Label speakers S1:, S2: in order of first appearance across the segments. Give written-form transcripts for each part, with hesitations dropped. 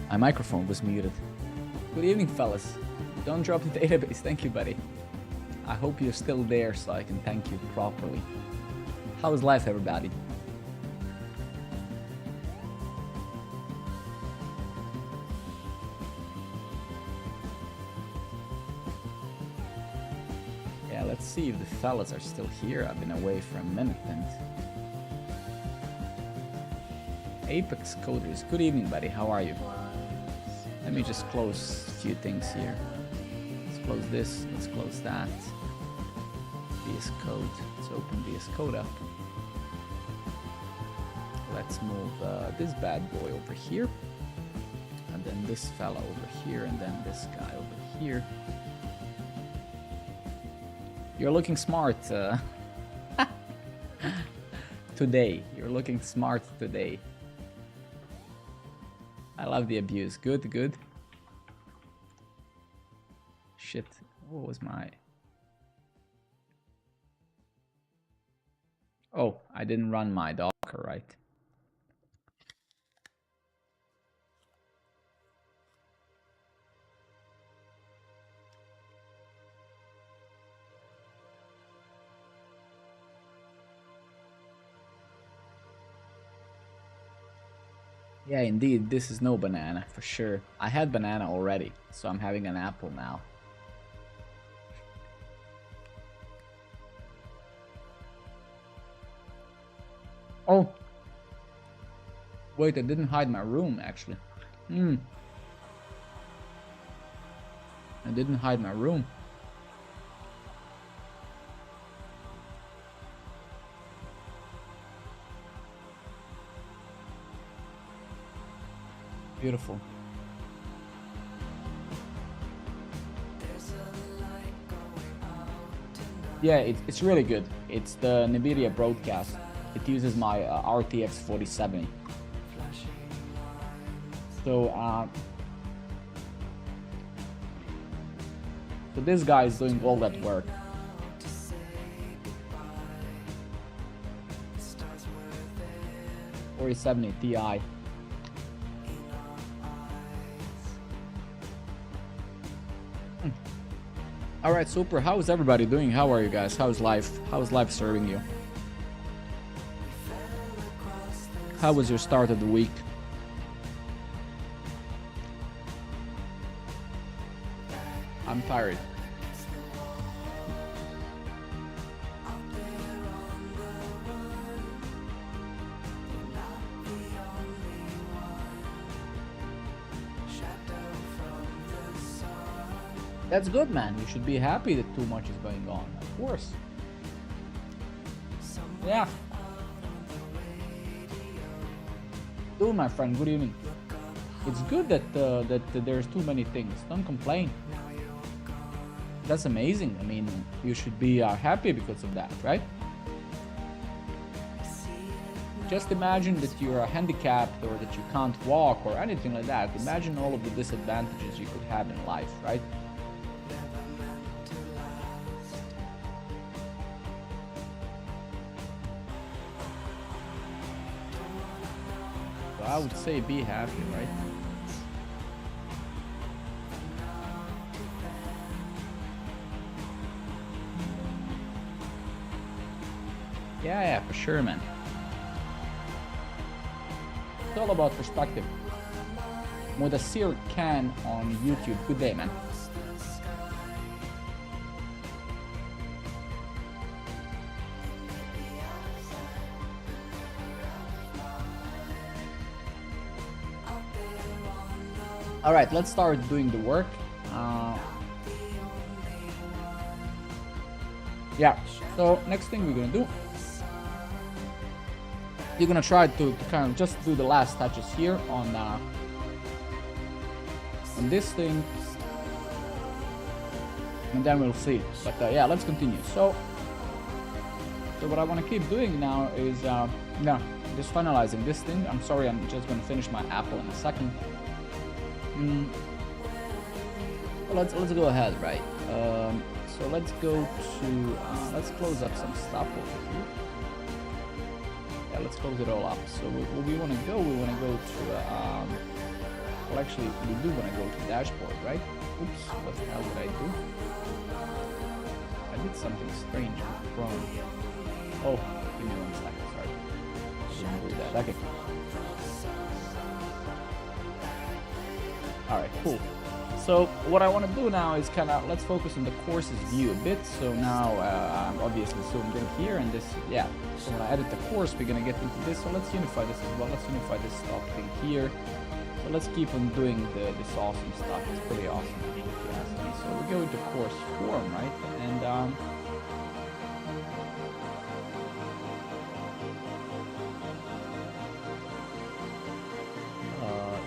S1: My microphone was muted. Good evening, fellas. Don't drop the database. Thank you, buddy. I hope you're still there so I can thank you properly. How is life, everybody? Yeah, let's see if the fellas are still here. I've been away for a minute and... Apex Coders, good evening, buddy. How are you? Let me just close a few things here. Let's close this, let's close that. VS Code, let's open VS Code up. Let's move this bad boy over here. And then this fella over here, and then this guy over here. You're looking smart today. You're looking smart today. I love the abuse. Good, good. Shit. What was my... Oh, I didn't run my Docker, right? Yeah, indeed, this is no banana, for sure. I had banana already, so I'm having an apple now. Oh! Wait, I didn't hide my room, actually. I didn't hide my room. Beautiful. Yeah, it's really good. It's the NVIDIA broadcast. It uses my RTX 4070. So this guy is doing all that work. $4070 Ti. All right, super. How is everybody doing? How are you guys? How's life? How's life serving you? How was your start of the week? I'm tired. That's good, man. You should be happy that too much is going on. Of course. Yeah. Dude, my friend, good evening. It's good that there's too many things. Don't complain. That's amazing. I mean, you should be happy because of that, right? Just imagine that you're handicapped or that you can't walk or anything like that. Imagine all of the disadvantages you could have in life, right? So I would say be happy, right? Yeah, for sure, man. It's all about perspective. Modasir Khan on YouTube. Good day, man. All right, let's start doing the work. Yeah, so next thing we're gonna do, you're gonna try to kind of just do the last touches here on this thing, and then we'll see. But yeah, let's continue. So what I want to keep doing now is just finalizing this thing. I'm sorry, I'm just gonna finish my apple in a second. Well, let's go ahead, right? So let's go to let's close up some stuff over here. Yeah, let's close it all up. So where we want to go? We want to go to Well, actually, we do want to go to dashboard, right? Oops, what the hell did I do? I did something strange with Chrome. Oh, give me 1 second, sorry. Didn't do that. Okay. Alright, cool. So what I want to do now is kind of, let's focus on the courses view a bit. So now I'm obviously zoomed in here, and this, yeah. So when I edit the course, we're going to get into this. So let's unify this as well. Let's unify this stock thing here. So let's keep on doing this awesome stuff. It's pretty awesome, actually, if you ask me. So we go into course form, right? And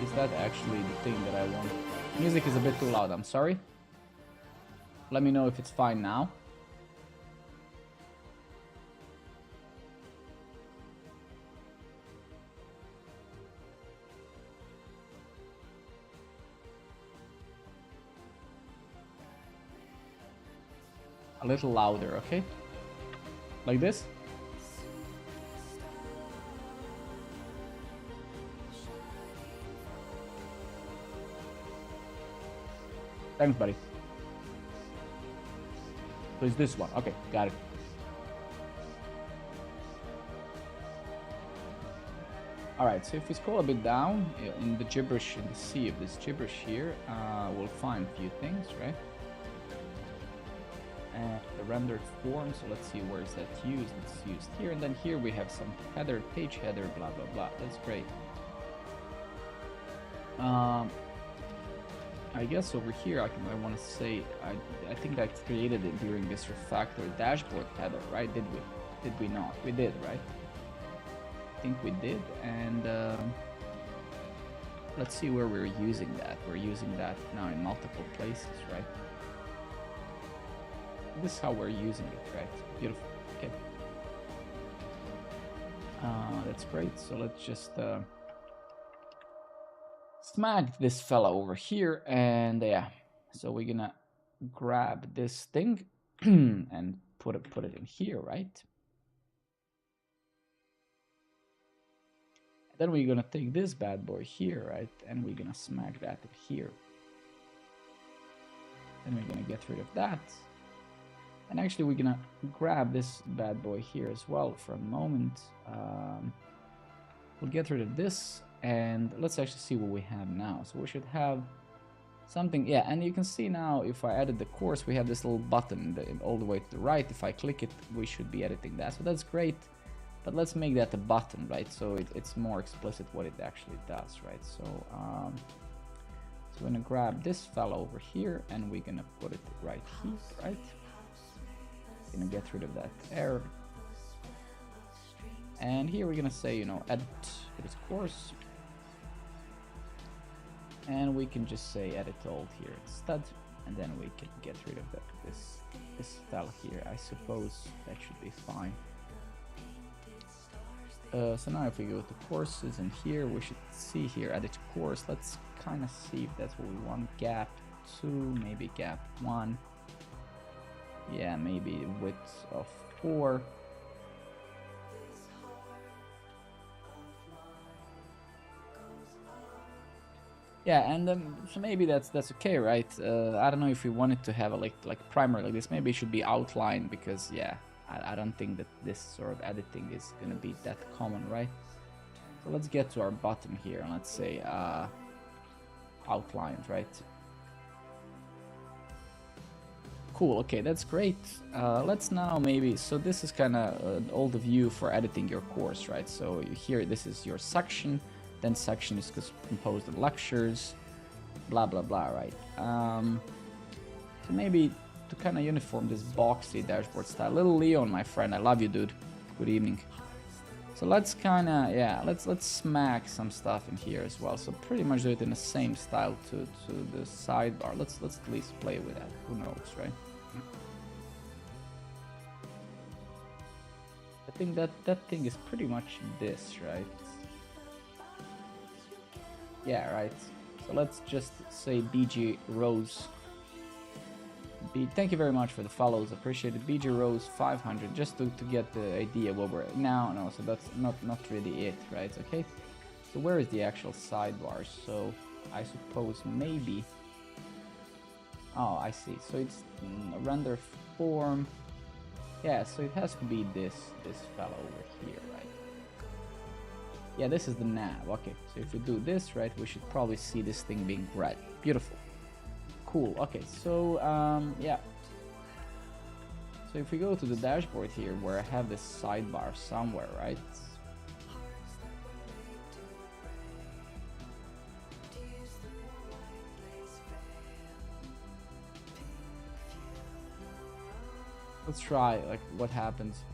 S1: is that actually the thing that I want? Music is a bit too loud, I'm sorry. Let me know if it's fine now. A little louder, okay? Like this? Thanks, buddy. So it's this one. Okay, got it. Alright, so if we scroll a bit down in the gibberish, in the sea of this gibberish here, we'll find a few things, right? And the rendered form, so let's see where is that used. It's used here, and then here we have some header, page header, blah blah blah. That's great. I guess over here I want to say I think I created it during this refactor dashboard header, right? Did we not? We did, right? I think we did, and let's see where we're using that. We're using that now in multiple places, right? This is how we're using it, right? Beautiful. Okay. That's great. So let's just smack this fella over here, and yeah. So we're gonna grab this thing and put it in here, right? Then we're gonna take this bad boy here, right? And we're gonna smack that in here. Then we're gonna get rid of that. And actually we're gonna grab this bad boy here as well for a moment. We'll get rid of this, and let's actually see what we have now. So we should have something, yeah, and you can see now if I edit the course, we have this little button all the way to the right. If I click it, we should be editing that. So that's great, but let's make that a button, right? So it's more explicit what it actually does, right? So, so we're gonna grab this fella over here, and we're gonna put it right here, right? Gonna get rid of that error, and here we're gonna say, you know, edit this course, and we can just say edit all here instead, and then we can get rid of this style here. I suppose that should be fine. So now if we go to courses, and here we should see here edit course. Let's kind of see if that's what we want. Gap 2, maybe gap 1. Yeah, maybe width of 4. Yeah, and so maybe that's okay, right? I don't know if we wanted to have a like primer like this. Maybe it should be outline, because yeah, I don't think that this sort of editing is gonna be that common, right? So let's get to our button here, and let's say outlined, right? Cool, okay, that's great. Let's now maybe, so this is kind of all the view for editing your course, right? So here, this is your section, then section is composed of lectures, blah, blah, blah, right? So maybe to kind of uniform this boxy dashboard style. Little Leon, my friend, I love you, dude. Good evening. So let's kind of, yeah, let's smack some stuff in here as well. So pretty much do it in the same style to the sidebar. Let's at least play with that. Who knows, right? I think that thing is pretty much this, right? Yeah, right. So let's just say BG Rose. Thank you very much for the follows, appreciate it. BG Rose 500, just to get the idea what we're no, so that's not really it, right? Okay, so where is the actual sidebar? So I suppose maybe. Oh, I see. So it's render form. Yeah, so it has to be this fellow over here, right? Yeah, this is the nav. Okay, so if we do this, right, we should probably see this thing being red. Beautiful. Cool. Okay, so yeah. So if we go to the dashboard here, where I have this sidebar somewhere, right? Let's try like what happens.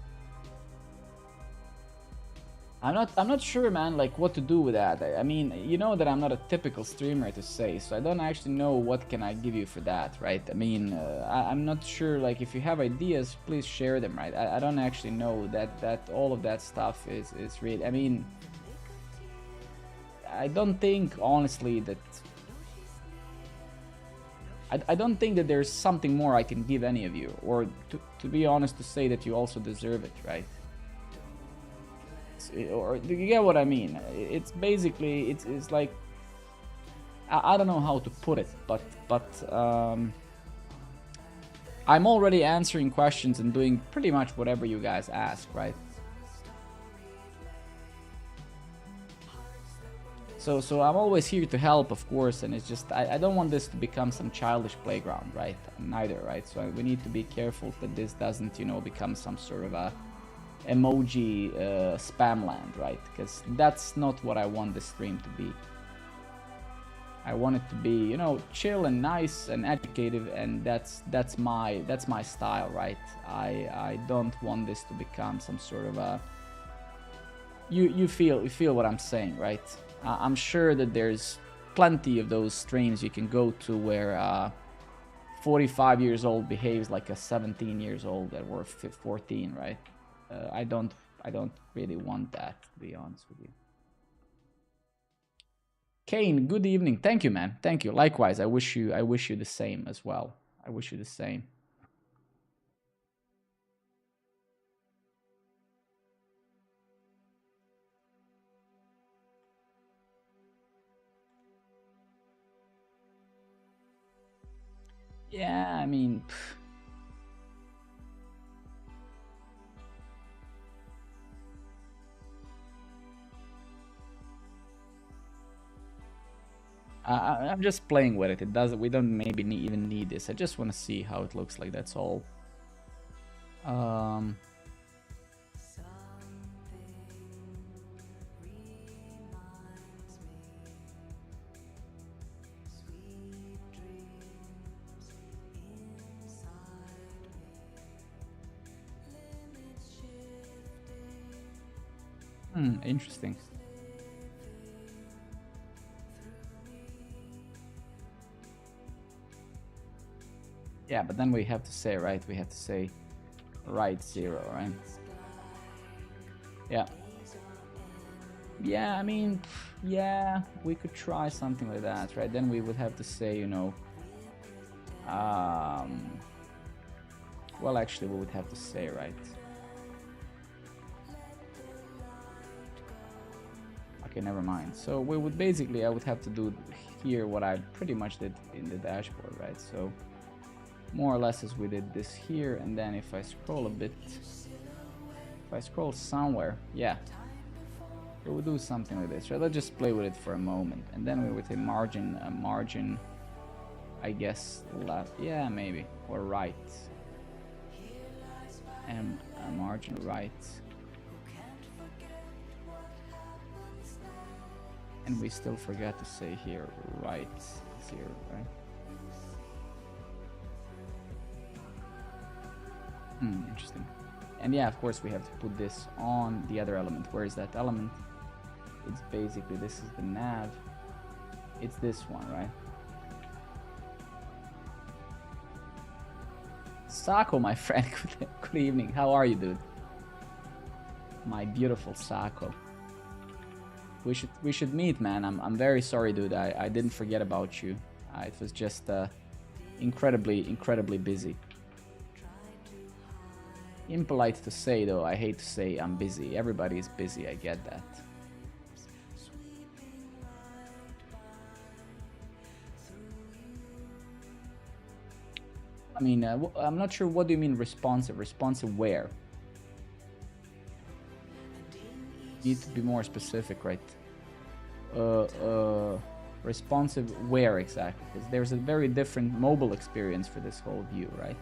S1: I'm not sure, man, like what to do with that. I mean, you know that I'm not a typical streamer to say, so I don't actually know what can I give you for that, right? I mean, I'm not sure, like if you have ideas, please share them, right? I don't actually know that all of that stuff is really, I mean, I don't think honestly that I don't think that there's something more I can give any of you, or to be honest, to say that you also deserve it, right? Or you get what I mean? It's basically it's like I don't know how to put it, but I'm already answering questions and doing pretty much whatever you guys ask, right? So I'm always here to help, of course, and it's just I don't want this to become some childish playground, right? Neither, right? So we need to be careful that this doesn't, you know, become some sort of a emoji spam land, right? Because that's not what I want the stream to be. I want it to be, you know, chill and nice and educative, and that's my style, right? I don't want this to become some sort of a you feel what I'm saying, right? I'm sure that there's plenty of those streams you can go to where 45 years old behaves like a 17 years old that were 14, right? I don't really want that, to be honest with you. Kane, good evening. Thank you, man. Thank you. Likewise, I wish you the same as well. I wish you the same. Yeah, I mean, I'm just playing with it. It doesn't. We don't maybe even need this. I just want to see how it looks like. That's all. Interesting. Yeah, but then we have to say, right? We have to say right 0, right? Yeah. Yeah, I mean, yeah, we could try something like that, right? Then we would have to say, you know, well, actually, we would have to say, right? Okay, never mind. So we would basically, I would have to do here what I pretty much did in the dashboard, right? So more or less as we did this here, and then if I scroll a bit, if I scroll somewhere, yeah, we would do something like this, right? Let's just play with it for a moment, and then we would say margin, I guess left, yeah, maybe, or right, and a margin right. And we still forgot to say here right 0, right? Interesting. And yeah, of course we have to put this on the other element. Where is that element? It's basically, this is the nav. It's this one, right? Sako, my friend, good evening. How are you, dude? My beautiful Sako. We should meet, man. I'm very sorry, dude. I didn't forget about you. It was just incredibly busy. Impolite to say, though. I hate to say I'm busy. Everybody is busy. I get that. I mean, I'm not sure what do you mean responsive. Responsive where? Need to be more specific, right? Responsive where exactly? Because there's a very different mobile experience for this whole view, right?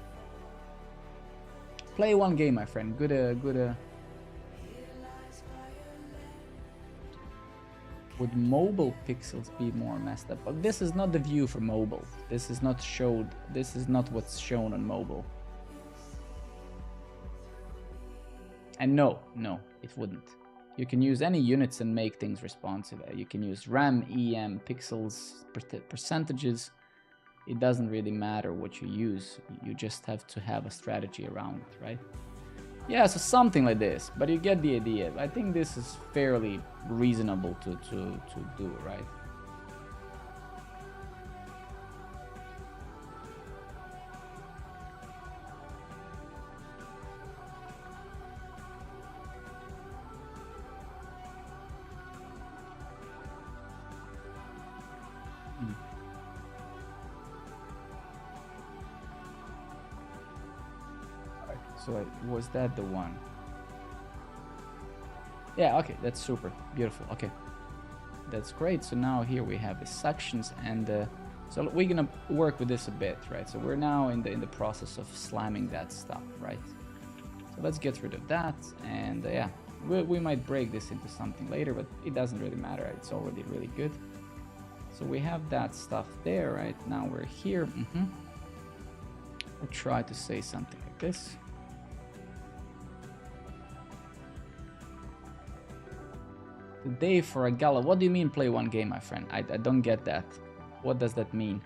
S1: Play one game, my friend. Good. Would mobile pixels be more messed up? But this is not the view for mobile. This is not showed. This is not what's shown on mobile. And no, it wouldn't. You can use any units and make things responsive. You can use RAM, EM, pixels, percentages. It doesn't really matter what you use. You just have to have a strategy around it, right? Yeah, so something like this, but you get the idea. I think this is fairly reasonable to do, right? So was that the one? Yeah, okay, that's super beautiful. Okay, that's great. So now here we have the sections, and so we're gonna work with this a bit, right? So we're now in the process of slamming that stuff, right? So let's get rid of that, and yeah, we might break this into something later, but it doesn't really matter. It's already really good. So we have that stuff there, right? Now we're here. We'll try to say something like this. Day for a gala. What do you mean play one game, my friend? I don't get that. What does that mean?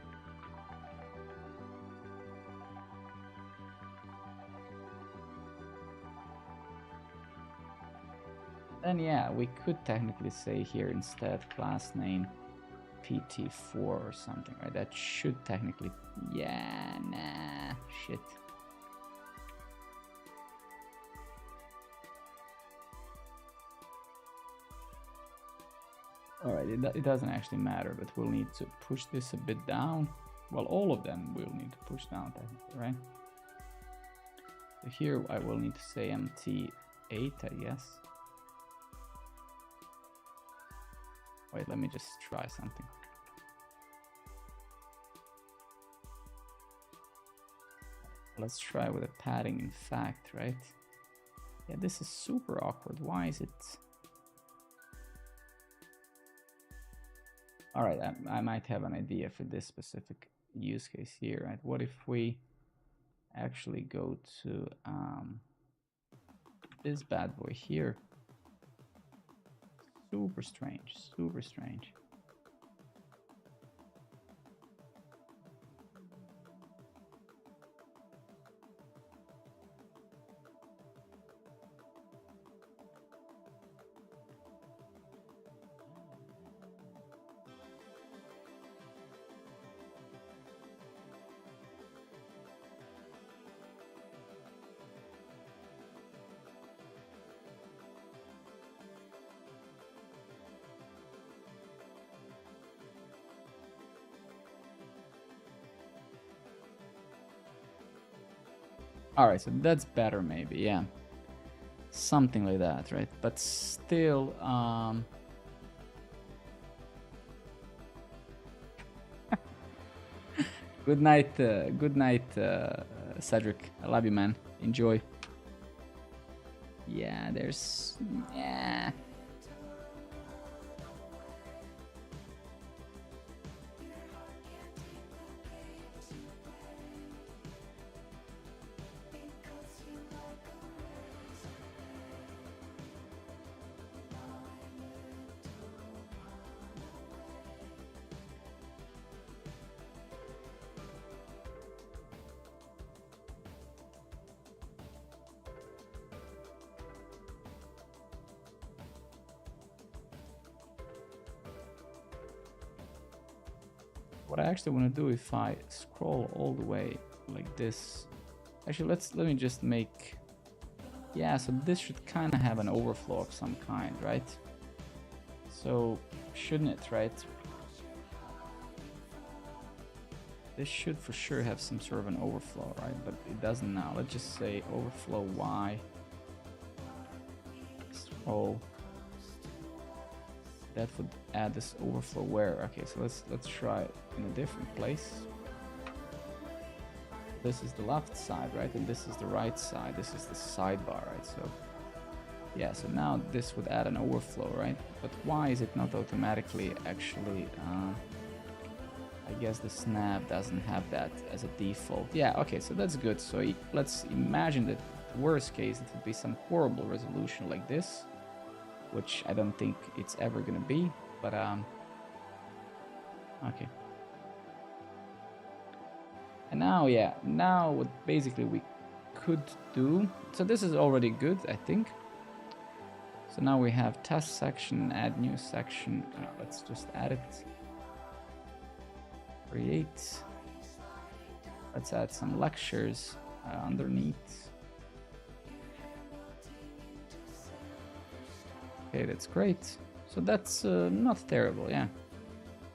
S1: Then yeah, we could technically say here instead class name PT4 or something, right? That should technically, yeah, nah, shit. Alright, it doesn't actually matter, but we'll need to push this a bit down. Well, all of them will need to push down technically, right? So here I will need to say MT8, I guess. Wait, let me just try something. Let's try with a padding in fact, right? Yeah, this is super awkward. Why is it? All right, I might have an idea for this specific use case here, right? What if we actually go to this bad boy here? Super strange, super strange. All right, so that's better maybe, yeah. Something like that, right? But still, good night, Cedric. I love you, man. Enjoy. Yeah, there's, yeah. What I actually want to do, if I scroll all the way like this, actually let me just make, yeah, so this should kind of have an overflow of some kind, right? So shouldn't it, right? This should for sure have some sort of an overflow, right? But it doesn't now. Let's just say overflow Y. Scroll. That would add this overflow where? Okay, so let's try it in a different place. This is the left side, right? And this is the right side. This is the sidebar, right? So yeah, so now this would add an overflow, right? But why is it not automatically actually I guess the snap doesn't have that as a default. Yeah, okay, so that's good. So let's imagine that the worst case it would be some horrible resolution like this, which I don't think it's ever gonna be, but okay. And now, yeah, now what basically we could do, so this is already good, I think. So now we have test section, add new section. Let's just add it. Create. Let's add some lectures underneath. Okay, that's great. So that's not terrible, yeah.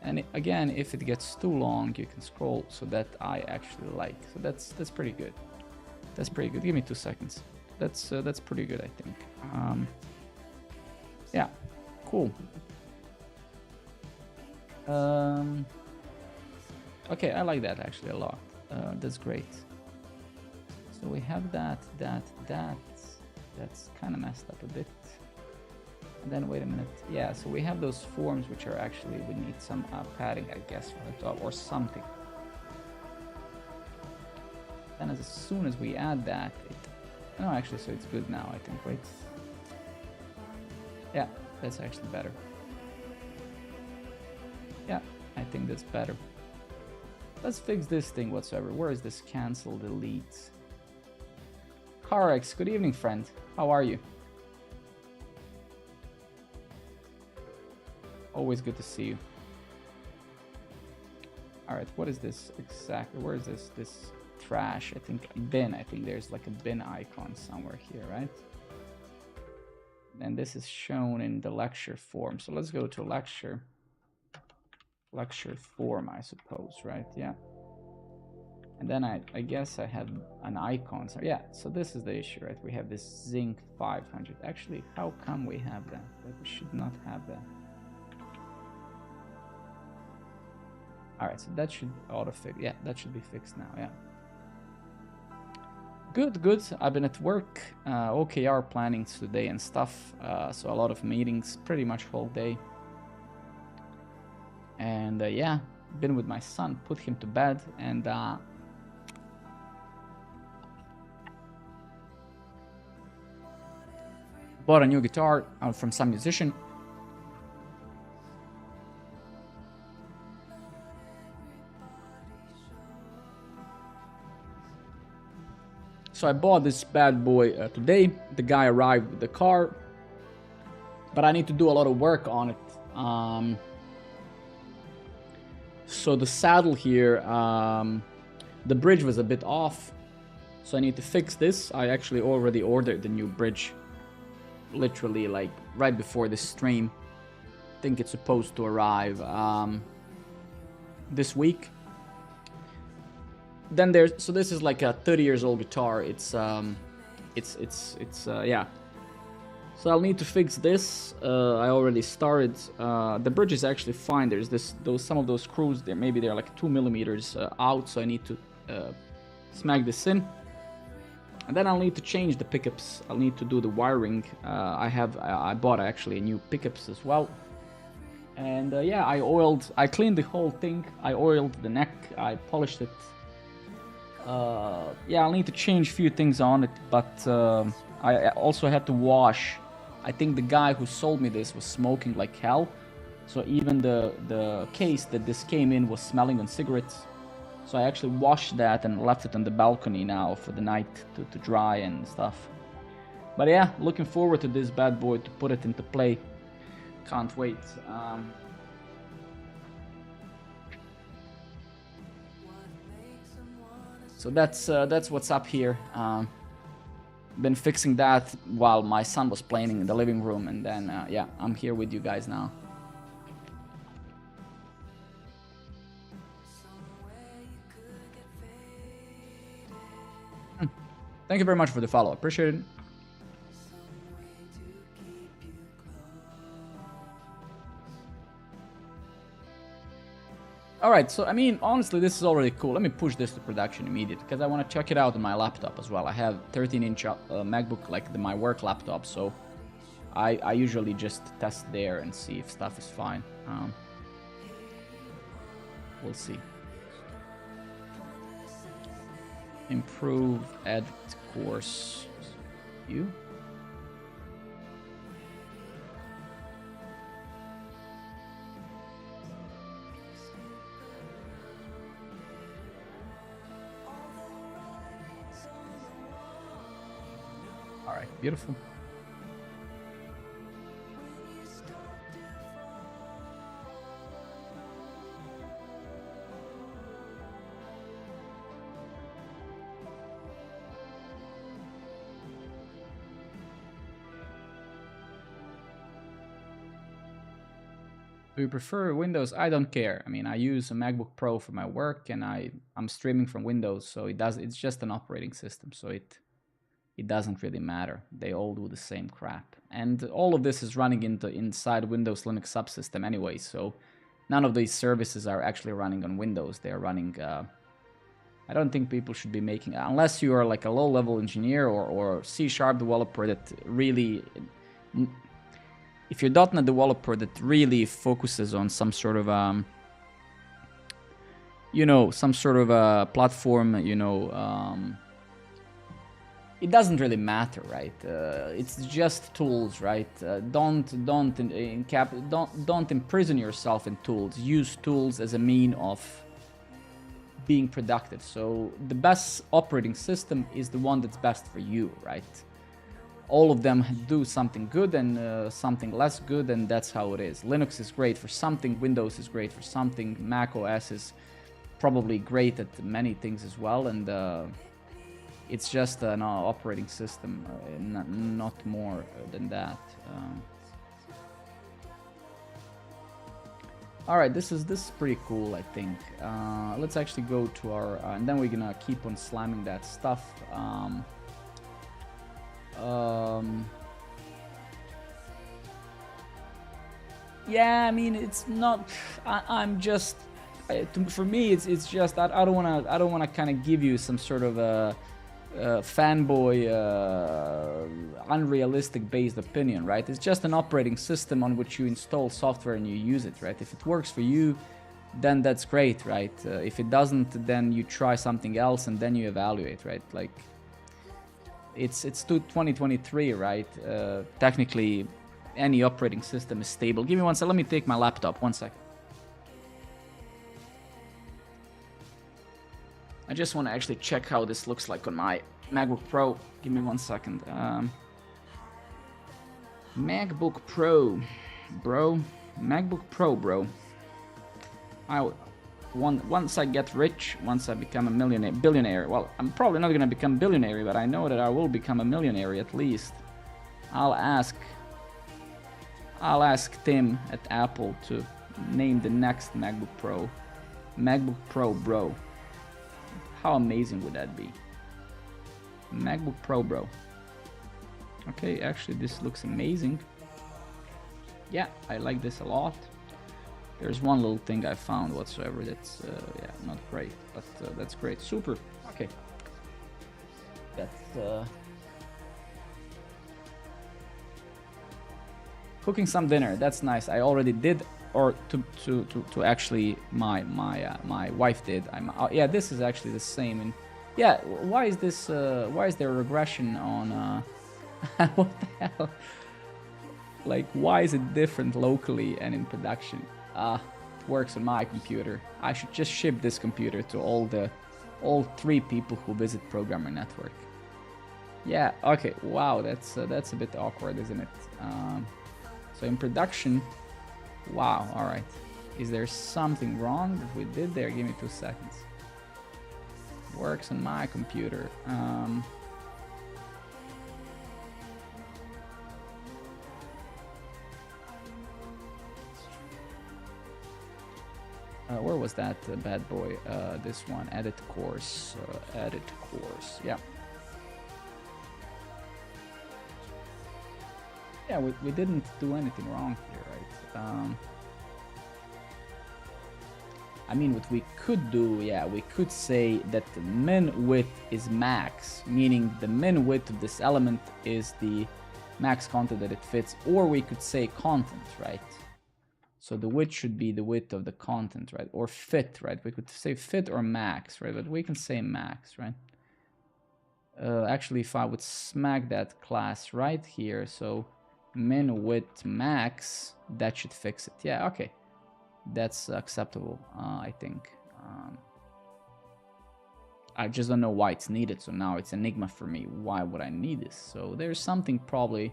S1: And again, if it gets too long, you can scroll. So that I actually like. So that's pretty good. That's pretty good. Give me 2 seconds. That's pretty good, I think. Yeah, cool. Okay, I like that actually a lot. That's great. So we have that. That's kind of messed up a bit. And then wait a minute. Yeah, so we have those forms which are actually, we need some padding, I guess, from the top or something. Then as soon as we add that, no, actually, so it's good now, I think, right? Yeah, that's actually better. Yeah, I think that's better. Let's fix this thing whatsoever. Where is this cancel delete? Carex, good evening, friend. How are you? Always good to see you. All right, what is this exactly? Where is this? This trash, I think, bin. I think there's like a bin icon somewhere here, right? And this is shown in the lecture form. So let's go to lecture form, I suppose, right? Yeah. And then I guess I have an icon. So yeah, so this is the issue, right? We have this zinc 500. Actually, how come we have that? Like, we should not have that. All right, so that should auto-fix. Yeah, that should be fixed now, yeah. Good, good. I've been at work, OKR planning today and stuff. So a lot of meetings, pretty much whole day. And yeah, been with my son, put him to bed, and bought a new guitar from some musician. So I bought this bad boy today. The guy arrived with the car, but I need to do a lot of work on it. So the saddle here, the bridge was a bit off, so I need to fix this. I actually already ordered the new bridge, literally like right before this stream. I think it's supposed to arrive this week. Then there's, so this is like a 30 years old guitar. It's yeah. So I'll need to fix this. I already started. The bridge is actually fine. There's some of those screws there. Maybe they're like 2 millimeters out. So I need to smack this in. And then I'll need to change the pickups. I'll need to do the wiring. I bought actually new pickups as well. And yeah, I cleaned the whole thing. I oiled the neck. I polished it. Yeah, I'll need to change a few things on it, but I also had to wash. I think the guy who sold me this was smoking like hell, so even the case that this came in was smelling on cigarettes. So I actually washed that and left it on the balcony now for the night to dry and stuff. But yeah, looking forward to this bad boy, to put it into play. Can't wait. So that's what's up here. Been fixing that while my son was playing in the living room, and then yeah, I'm here with you guys now. Thank you very much for the follow. Appreciate it. Alright, so I mean, honestly, this is already cool. Let me push this to production immediately, because I want to check it out on my laptop as well. I have 13-inch MacBook, like my work laptop, so I usually just test there and see if stuff is fine. We'll see. Improve, edit course view. All right, beautiful. Do you prefer Windows? I don't care. I mean, I use a MacBook Pro for my work, and I'm streaming from Windows, so it's just an operating system, so it doesn't really matter. They all do the same crap, and all of this is running inside Windows Linux subsystem anyway. So none of these services are actually running on Windows. They are running. I don't think people should be making, unless you are like a low-level engineer or C# developer that really. If you're a .NET developer that really focuses on some sort of some sort of a platform, it doesn't really matter, right? It's just tools, right? Don't imprison yourself in tools. Use tools as a mean of being productive. So the best operating system is the one that's best for you, right? All of them do something good and something less good, and that's how it is. Linux is great for something, Windows is great for something, Mac OS is probably great at many things as well, and it's just an operating system, not more than that. All right, this is pretty cool, I think. Let's actually go to our, and then we're gonna keep on slamming that stuff. Yeah, I mean, it's not. I'm just. For me, it's just that I don't wanna kind of give you some sort of a fanboy, unrealistic based opinion, right? It's just an operating system on which you install software and you use it, right? If it works for you, then that's great, right? If it doesn't, then you try something else and then you evaluate, right? Like. It's 2023, right? Technically, any operating system is stable. Give me one second. Let me take my laptop. 1 second. I just want to actually check how this looks like on my MacBook Pro. Give me 1 second. MacBook Pro, bro. MacBook Pro, bro. Once I get rich, once I become a billionaire, well, I'm probably not gonna become billionaire, but I know that I will become a millionaire at least. I'll ask Tim at Apple to name the next MacBook Pro. MacBook Pro, bro. How amazing would that be? MacBook Pro, bro. Okay, actually this looks amazing. Yeah, I like this a lot. There's one little thing I found whatsoever that's yeah, not great, but that's great. Super. Okay. That's cooking some dinner. That's nice. I already did, or to actually my wife did. Yeah, this is actually the same. And yeah, why is this? Why is there a regression on? What the hell? Like, why is it different locally and in production? It works on my computer. I should just ship this computer to all 3 people who visit Programmer Network. Yeah, okay, wow, that's a bit awkward, isn't it? So in production, wow, all right. Is there something wrong that we did there? Give me 2 seconds. Works on my computer. Where was that bad boy? This one, edit course, yeah. Yeah, we didn't do anything wrong here, right? I mean, what we could do, yeah, we could say that the min width is max, meaning the min width of this element is the max content that it fits, or we could say content, right? So the width should be the width of the content, right? Or fit, right? We could say fit or max, right? But we can say max, right? Actually, if I would smack that class right here, so min width max, that should fix it. Yeah, okay. That's acceptable, I think. I just don't know why it's needed, so now it's enigma for me. Why would I need this? So there's something probably...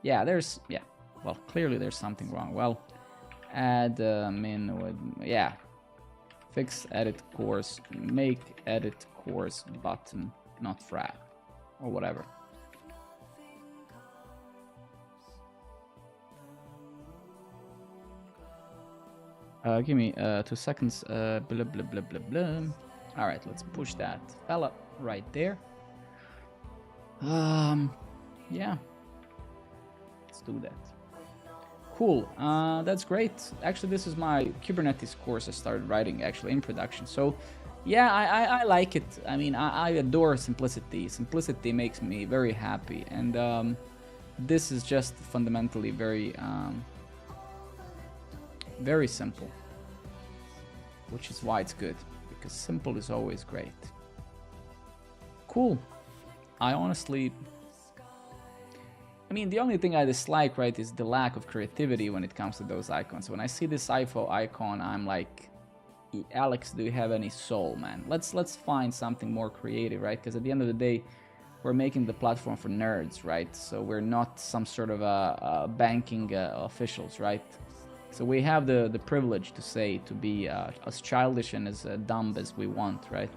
S1: Yeah, well, clearly there's something wrong. Well, add min with... Yeah. Fix edit course, make edit course button, not frag, or whatever. Give me 2 seconds. Blah, blah, blah, blah, blah. All right, let's push that fella right there. Yeah. Let's do that. Cool. That's great. Actually, this is my Kubernetes course I started writing actually in production. So, yeah, I like it. I mean, I adore simplicity. Simplicity makes me very happy, and this is just fundamentally very very simple, which is why it's good, because simple is always great. Cool. I mean, the only thing I dislike, right, is the lack of creativity when it comes to those icons. When I see this IFO icon, I'm like, Alex, do you have any soul, man? Let's find something more creative, right? Because at the end of the day, we're making the platform for nerds, right? So we're not some sort of banking officials, right? So we have the privilege to say, to be as childish and as dumb as we want, right?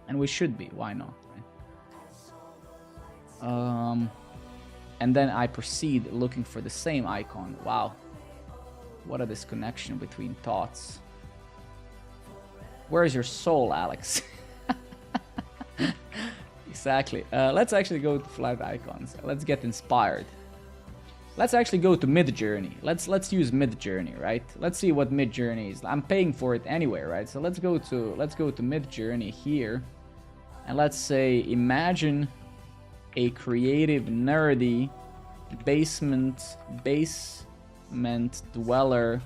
S1: And we should be, why not, right? And then I proceed looking for the same icon. Wow, what a disconnection between thoughts. Where is your soul, Alex? Exactly. Let's actually go to flat icons. Let's get inspired. Let's actually go to Midjourney. Let's use Midjourney, right? Let's see what Midjourney is. I'm paying for it anyway, right? So let's go to Midjourney here, and let's say imagine a creative, nerdy basement dweller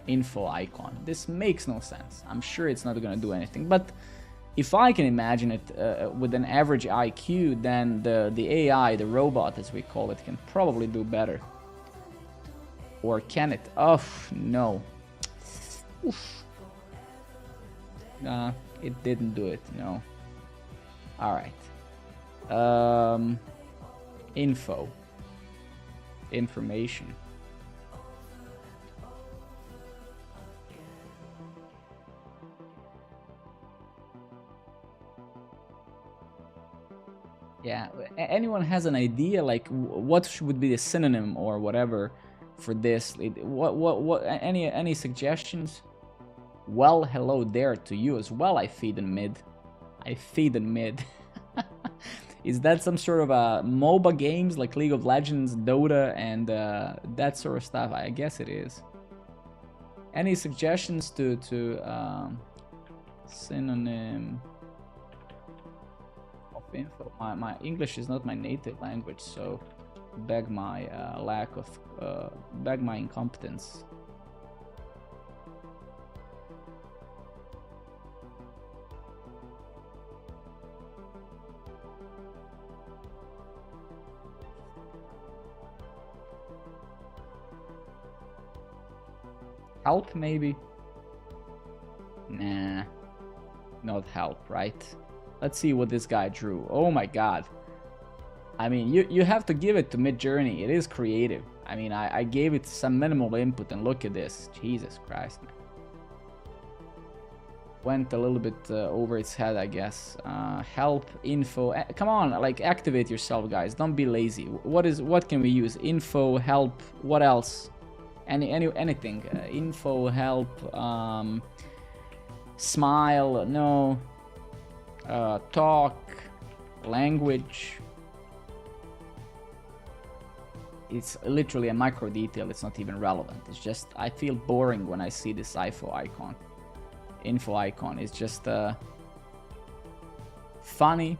S1: info icon. This makes no sense. I'm sure it's not gonna do anything, but if I can imagine it with an average IQ, then the AI, the robot as we call it, can probably do better. Or can it? Oh, no. Oof. Nah, it didn't do it, no. Alright. Information. Yeah, anyone has an idea like what would be the synonym or whatever for this? What any suggestions? Well, hello there to you as well. I feed in mid. Is that some sort of a MOBA games like League of Legends, Dota, and that sort of stuff? I guess it is. Any suggestions to synonym of info? My English is not my native language, so beg my beg my incompetence. Help, maybe? Nah, not help, right? Let's see what this guy drew. Oh my god. I mean, you have to give it to Midjourney. It is creative. I mean, I gave it some minimal input, and look at this. Jesus Christ, man. Went a little bit over its head, I guess. Help, info. Come on, like, activate yourself, guys. Don't be lazy. What can we use? Info, help, what else? Anything. Info, help, smile, no. Talk, language. it's literally a micro detail. It's not even relevant. It's just, I feel boring when I see this info icon. Info icon is just funny.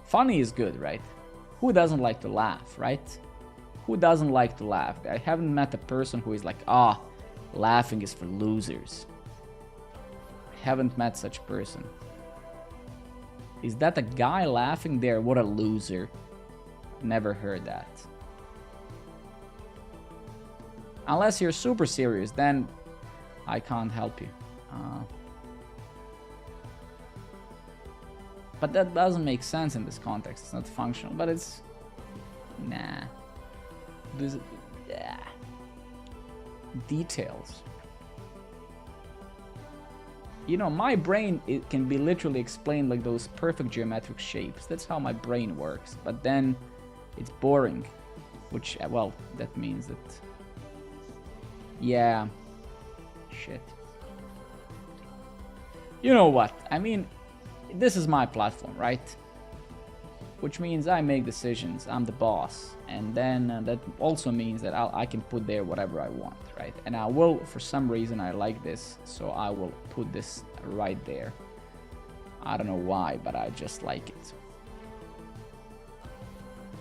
S1: Funny is good, right? Who doesn't like to laugh, right? Who doesn't like to laugh? I haven't met a person who is like, ah, laughing is for losers. I haven't met such a person. Is that a guy laughing there? What a loser. Never heard that. Unless you're super serious, then I can't help you. But that doesn't make sense in this context. It's not functional, but it's... Nah. Yeah. Details. You know, my brain, it can be literally explained like those perfect geometric shapes. That's how my brain works. But then it's boring. Which, well, that means that... Yeah. Shit. You know what? I mean, this is my platform, right? Which means I make decisions. I'm the boss. And then that also means that I can put there whatever I want, right? And I will, for some reason, I like this. So I will put this right there. I don't know why, but I just like it.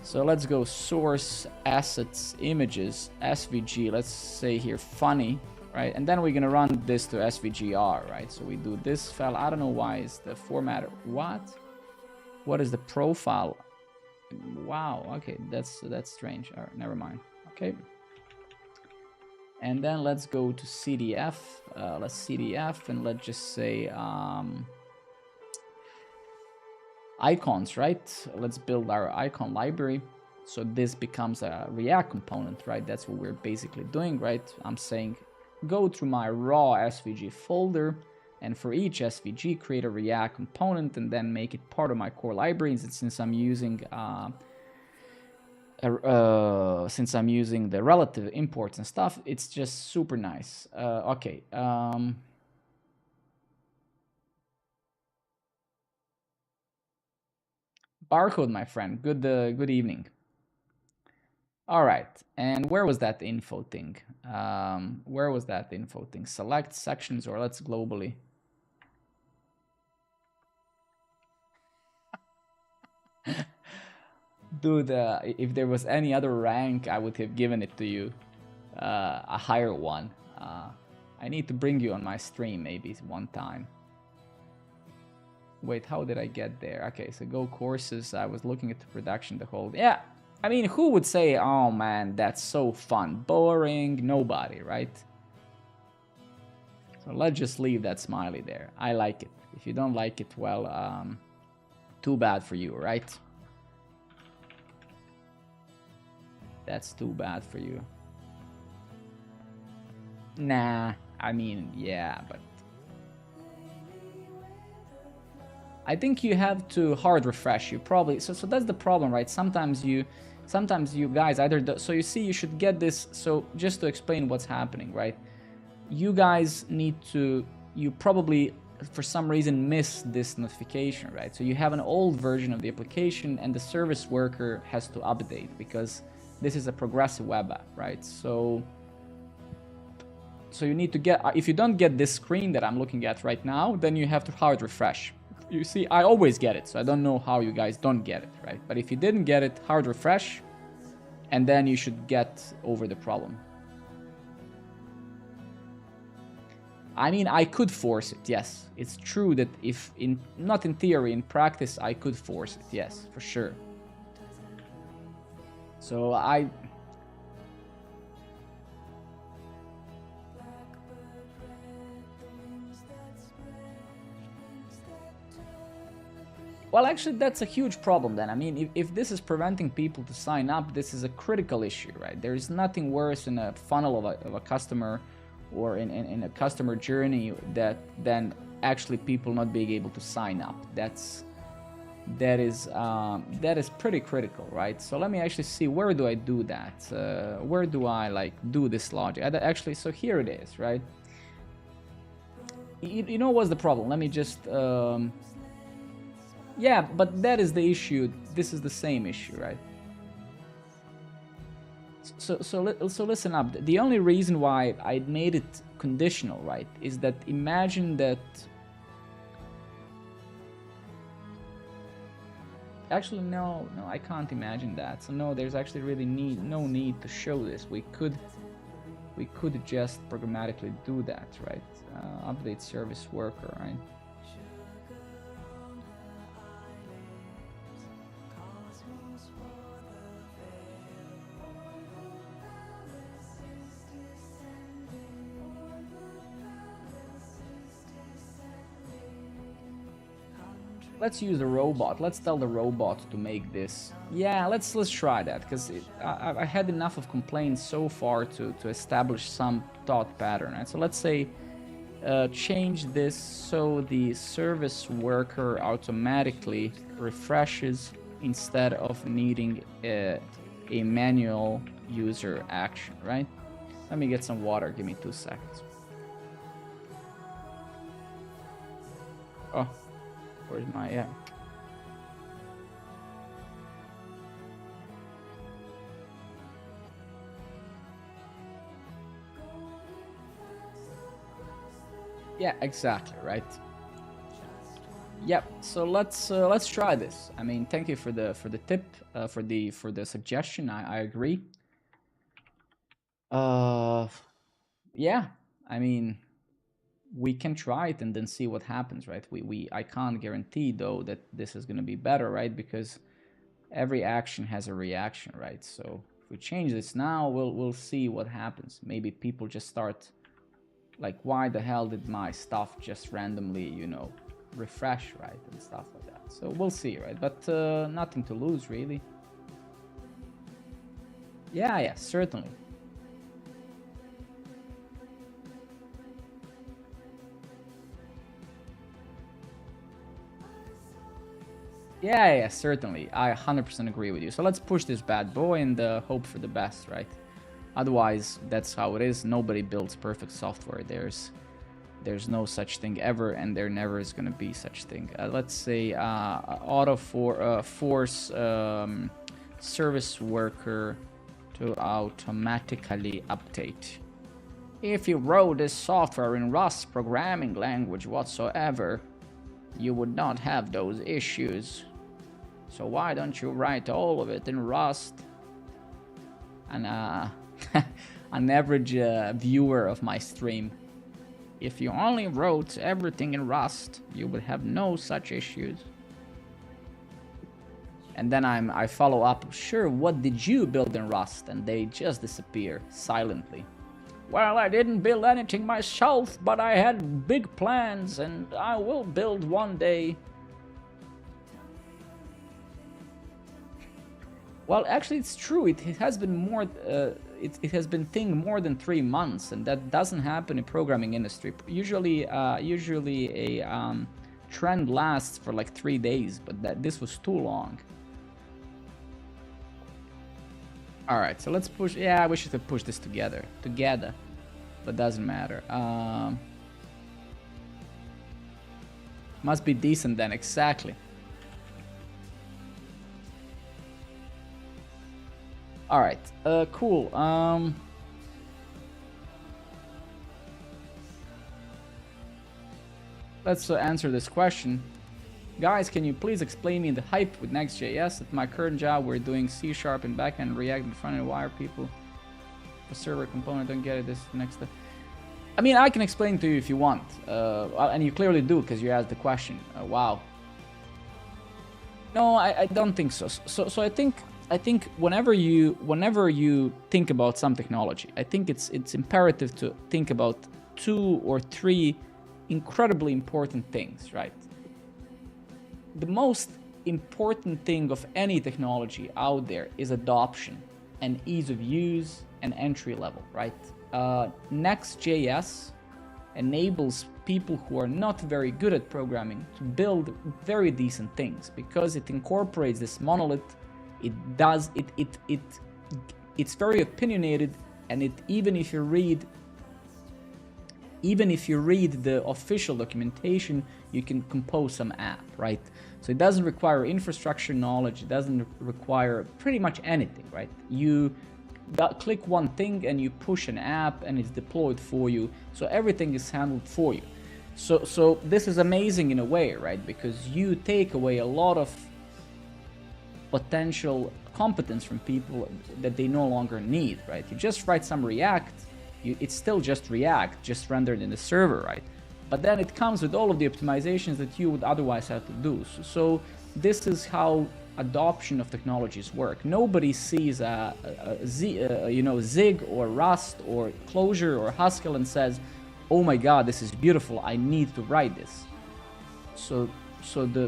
S1: So let's go source, assets, images, SVG. Let's say here funny, right? And then we're gonna run this to SVGR, right? So we do this file. I don't know why is the format. What is the profile? Wow. Okay, that's strange. All right, never mind. Okay. And then let's go to CDF. Let's CDF and let's just say icons, right? Let's build our icon library. So this becomes a React component, right? That's what we're basically doing, right? I'm saying go through my raw SVG folder, and for each SVG create a React component and then make it part of my core library. And since I'm using the relative imports and stuff, it's just super nice. Okay. Barcode, my friend. Good evening. All right, and where was that info thing? Where was that info thing? Select sections, or let's globally. Dude, if there was any other rank, I would have given it to you. A higher one. I need to bring you on my stream maybe one time. Wait, how did I get there? Okay, so go courses. I was looking at the production the whole... Yeah, I mean, who would say, oh man, that's so fun? Boring, nobody, right? So let's just leave that smiley there. I like it. If you don't like it, well, too bad for you, right? That's too bad for you. Nah, I mean, yeah, but... I think you have to hard refresh. You probably... So that's the problem, right? Sometimes you guys either... So you see, you should get this... So just to explain what's happening, right? You guys need to... You probably, for some reason, miss this notification, right? So you have an old version of the application and the service worker has to update because this is a progressive web app, right? So you need to get... If you don't get this screen that I'm looking at right now, then you have to hard refresh. You see, I always get it, so I don't know how you guys don't get it, right? But if you didn't get it, hard refresh, and then you should get over the problem. I mean, I could force it, yes. It's true that if, not in theory, in practice, I could force it, yes, for sure. So Well, actually, that's a huge problem then. I mean, if this is preventing people to sign up, this is a critical issue, right? There is nothing worse in a funnel of a customer or in a customer journey than actually people not being able to sign up. That is pretty critical, right? So let me actually see, where do I do that? Where do I like do this logic? Actually, so here it is, right? You know what's the problem? Let me just... Yeah, but that is the issue. This is the same issue, right? So listen up. The only reason why I made it conditional, right, is that imagine that. Actually, no, I can't imagine that. So no, there's actually really no need to show this. We could just programmatically do that, right? Update service worker, right? Let's use a robot. Let's tell the robot to make this. Yeah, let's try that, because I had enough of complaints so far to establish some thought pattern. Right? So let's say change this so the service worker automatically refreshes instead of needing a manual user action, right? Let me get some water. Give me 2 seconds. Oh. Where's my, yeah. Yeah, exactly, right? Yep. So let's try this. I mean, thank you for the tip, for the suggestion. I agree. Yeah. I mean, we can try it and then see what happens, right? I can't guarantee though that this is going to be better, right? Because every action has a reaction, right? So if we change this now, we'll see what happens. Maybe people just start like, why the hell did my stuff just randomly, you know, refresh, right? And stuff like that. So we'll see, right? But nothing to lose, really. Yeah, certainly. Yeah, certainly. I 100% agree with you. So let's push this bad boy and hope for the best, right? Otherwise, that's how it is. Nobody builds perfect software. There's no such thing ever, and there never is going to be such thing. Let's say force service worker to automatically update. If you wrote this software in Rust programming language whatsoever, you would not have those issues. So why don't you write all of it in Rust? And an average viewer of my stream, if you only wrote everything in Rust, you would have no such issues. And then I follow up, sure, what did you build in Rust? And they just disappear silently. Well, I didn't build anything myself, but I had big plans and I will build one day. Well, actually, it's true. It has been more. It has been thing more than 3 months, and that doesn't happen in programming industry. Usually a trend lasts for like 3 days, but this was too long. All right, so let's push. Yeah, we should push this together, but doesn't matter. Must be decent then, exactly. All right, cool. Let's answer this question. Guys, can you please explain me the hype with Next.js? At my current job, we're doing C# in backend, React in front end. Why are people a server component? Don't get it. This next step. I mean, I can explain to you if you want, and you clearly do because you asked the question. Wow. No, I don't think so. So I think whenever you think about some technology, I think it's imperative to think about 2 or 3 incredibly important things, right? The most important thing of any technology out there is adoption and ease of use and entry level, right? Next.js enables people who are not very good at programming to build very decent things because it incorporates this monolith. It's very opinionated, and even if you read the official documentation, you can compose some app, right? So it doesn't require infrastructure knowledge. It doesn't require pretty much anything, right? click one thing and you push an app and it's deployed for you. So everything is handled for you. So this is amazing in a way, right? Because you take away a lot of potential competence from people that they no longer need, right? You just write some React, it's still just React, just rendered in the server, right? But then it comes with all of the optimizations that you would otherwise have to do. So this is how adoption of technologies work. Nobody sees Zig or Rust or Clojure or Haskell and says, oh my god, this is beautiful, I need to write this. So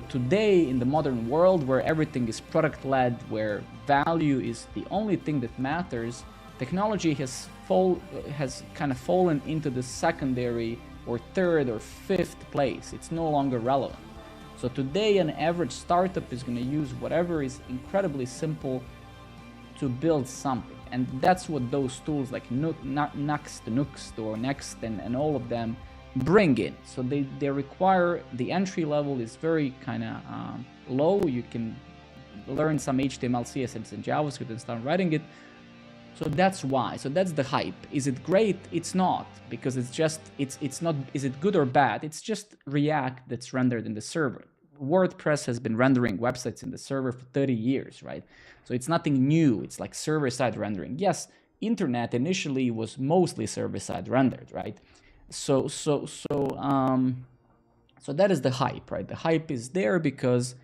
S1: today in the modern world where everything is product-led, where value is the only thing that matters, technology has kind of fallen into the secondary or third or fifth place. It's no longer relevant. So today an average startup is going to use whatever is incredibly simple to build something. And that's what those tools like Nuxt or Next and all of them bring in. So they require, the entry level is very kind of low. You can learn some HTML, CSS and JavaScript and start writing it. So that's why. So that's the hype. Is it great? It's not, because it's not, is it good or bad? It's just React that's rendered in the server. WordPress has been rendering websites in the server for 30 years, right? So it's nothing new. It's like server-side rendering. Yes, internet initially was mostly server-side rendered, right? So that is the hype, right? The hype is there because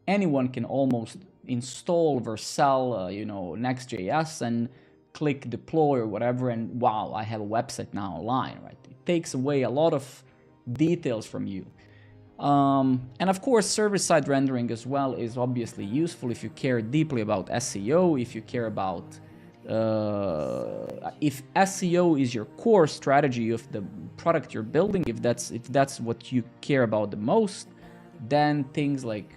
S1: anyone can almost install Vercel, Next.js and click deploy or whatever, and wow, I have a website now online, right? It takes away a lot of details from you. And of course, server-side rendering as well is obviously useful if you care deeply about SEO, if you care about if SEO is your core strategy of the product you're building, if that's what you care about the most, then things like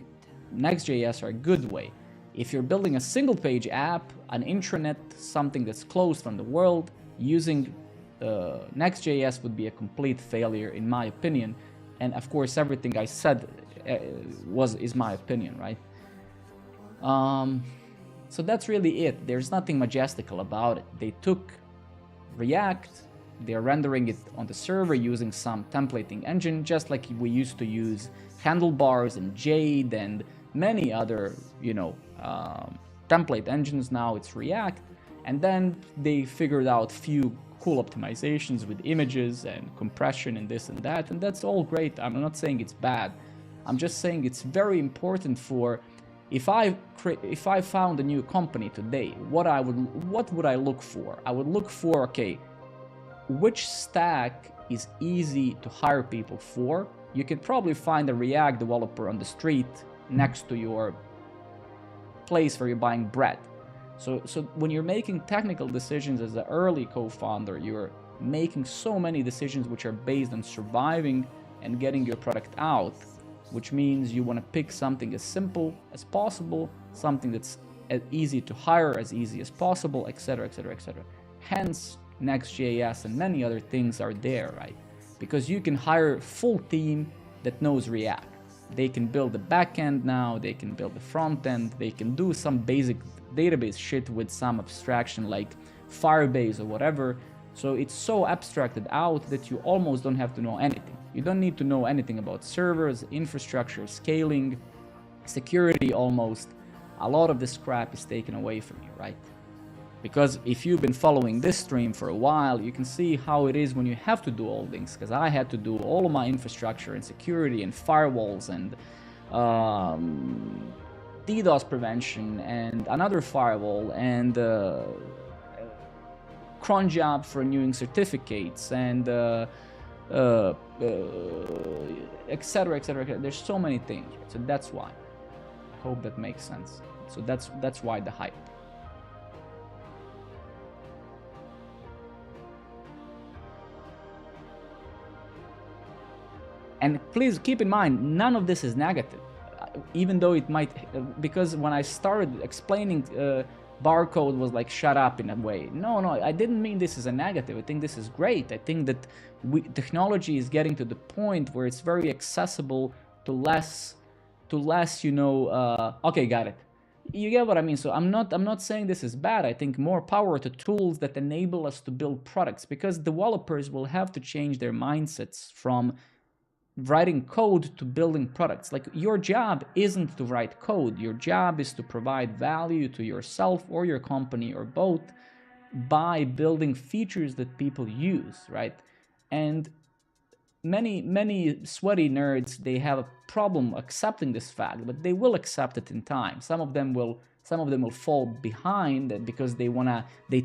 S1: Next.js are a good way. If you're building a single page app, an intranet, something that's closed from the world, using Next.js would be a complete failure in my opinion. And of course, everything I said is my opinion, right? So that's really it. There's nothing majestical about it. They took React, they're rendering it on the server using some templating engine, just like we used to use Handlebars and Jade and many other, template engines. Now it's React. And then they figured out few cool optimizations with images and compression and this and that, and that's all great. I'm not saying it's bad. I'm just saying it's very important for, if I found a new company today, what would I look for? I would look for, okay, which stack is easy to hire people for? You could probably find a React developer on the street next to your place where you're buying bread. So when you're making technical decisions as an early co-founder, you're making so many decisions which are based on surviving and getting your product out, which means you want to pick something as simple as possible, something that's as easy to hire, as easy as possible, etc., etc., etc. Hence, Next.js and many other things are there, right? Because you can hire a full team that knows React. They can build the backend now, they can build the front end, they can do some basic database shit with some abstraction like Firebase or whatever. So it's so abstracted out that you almost don't have to know anything. You don't need to know anything about servers, infrastructure, scaling, security almost. A lot of this crap is taken away from you, right? Because if you've been following this stream for a while, you can see how it is when you have to do all things, because I had to do all of my infrastructure and security and firewalls and DDoS prevention and another firewall and cron job for renewing certificates and etc., etc. There's so many things, right? So that's why. I hope that makes sense. So that's why the hype. And please keep in mind, none of this is negative, even though it might, because when I started explaining barcode was like, shut up in a way. No, I didn't mean this is a negative. I think this is great. I think that technology is getting to the point where it's very accessible to less, okay, got it. You get what I mean? So I'm not saying this is bad. I think more power to tools that enable us to build products, because developers will have to change their mindsets from writing code to building products. Like, your job isn't to write code. Your job is to provide value to yourself or your company or both by building features that people use, right? And many sweaty nerds, they have a problem accepting this fact, but they will accept it in time. Some of them will fall behind because they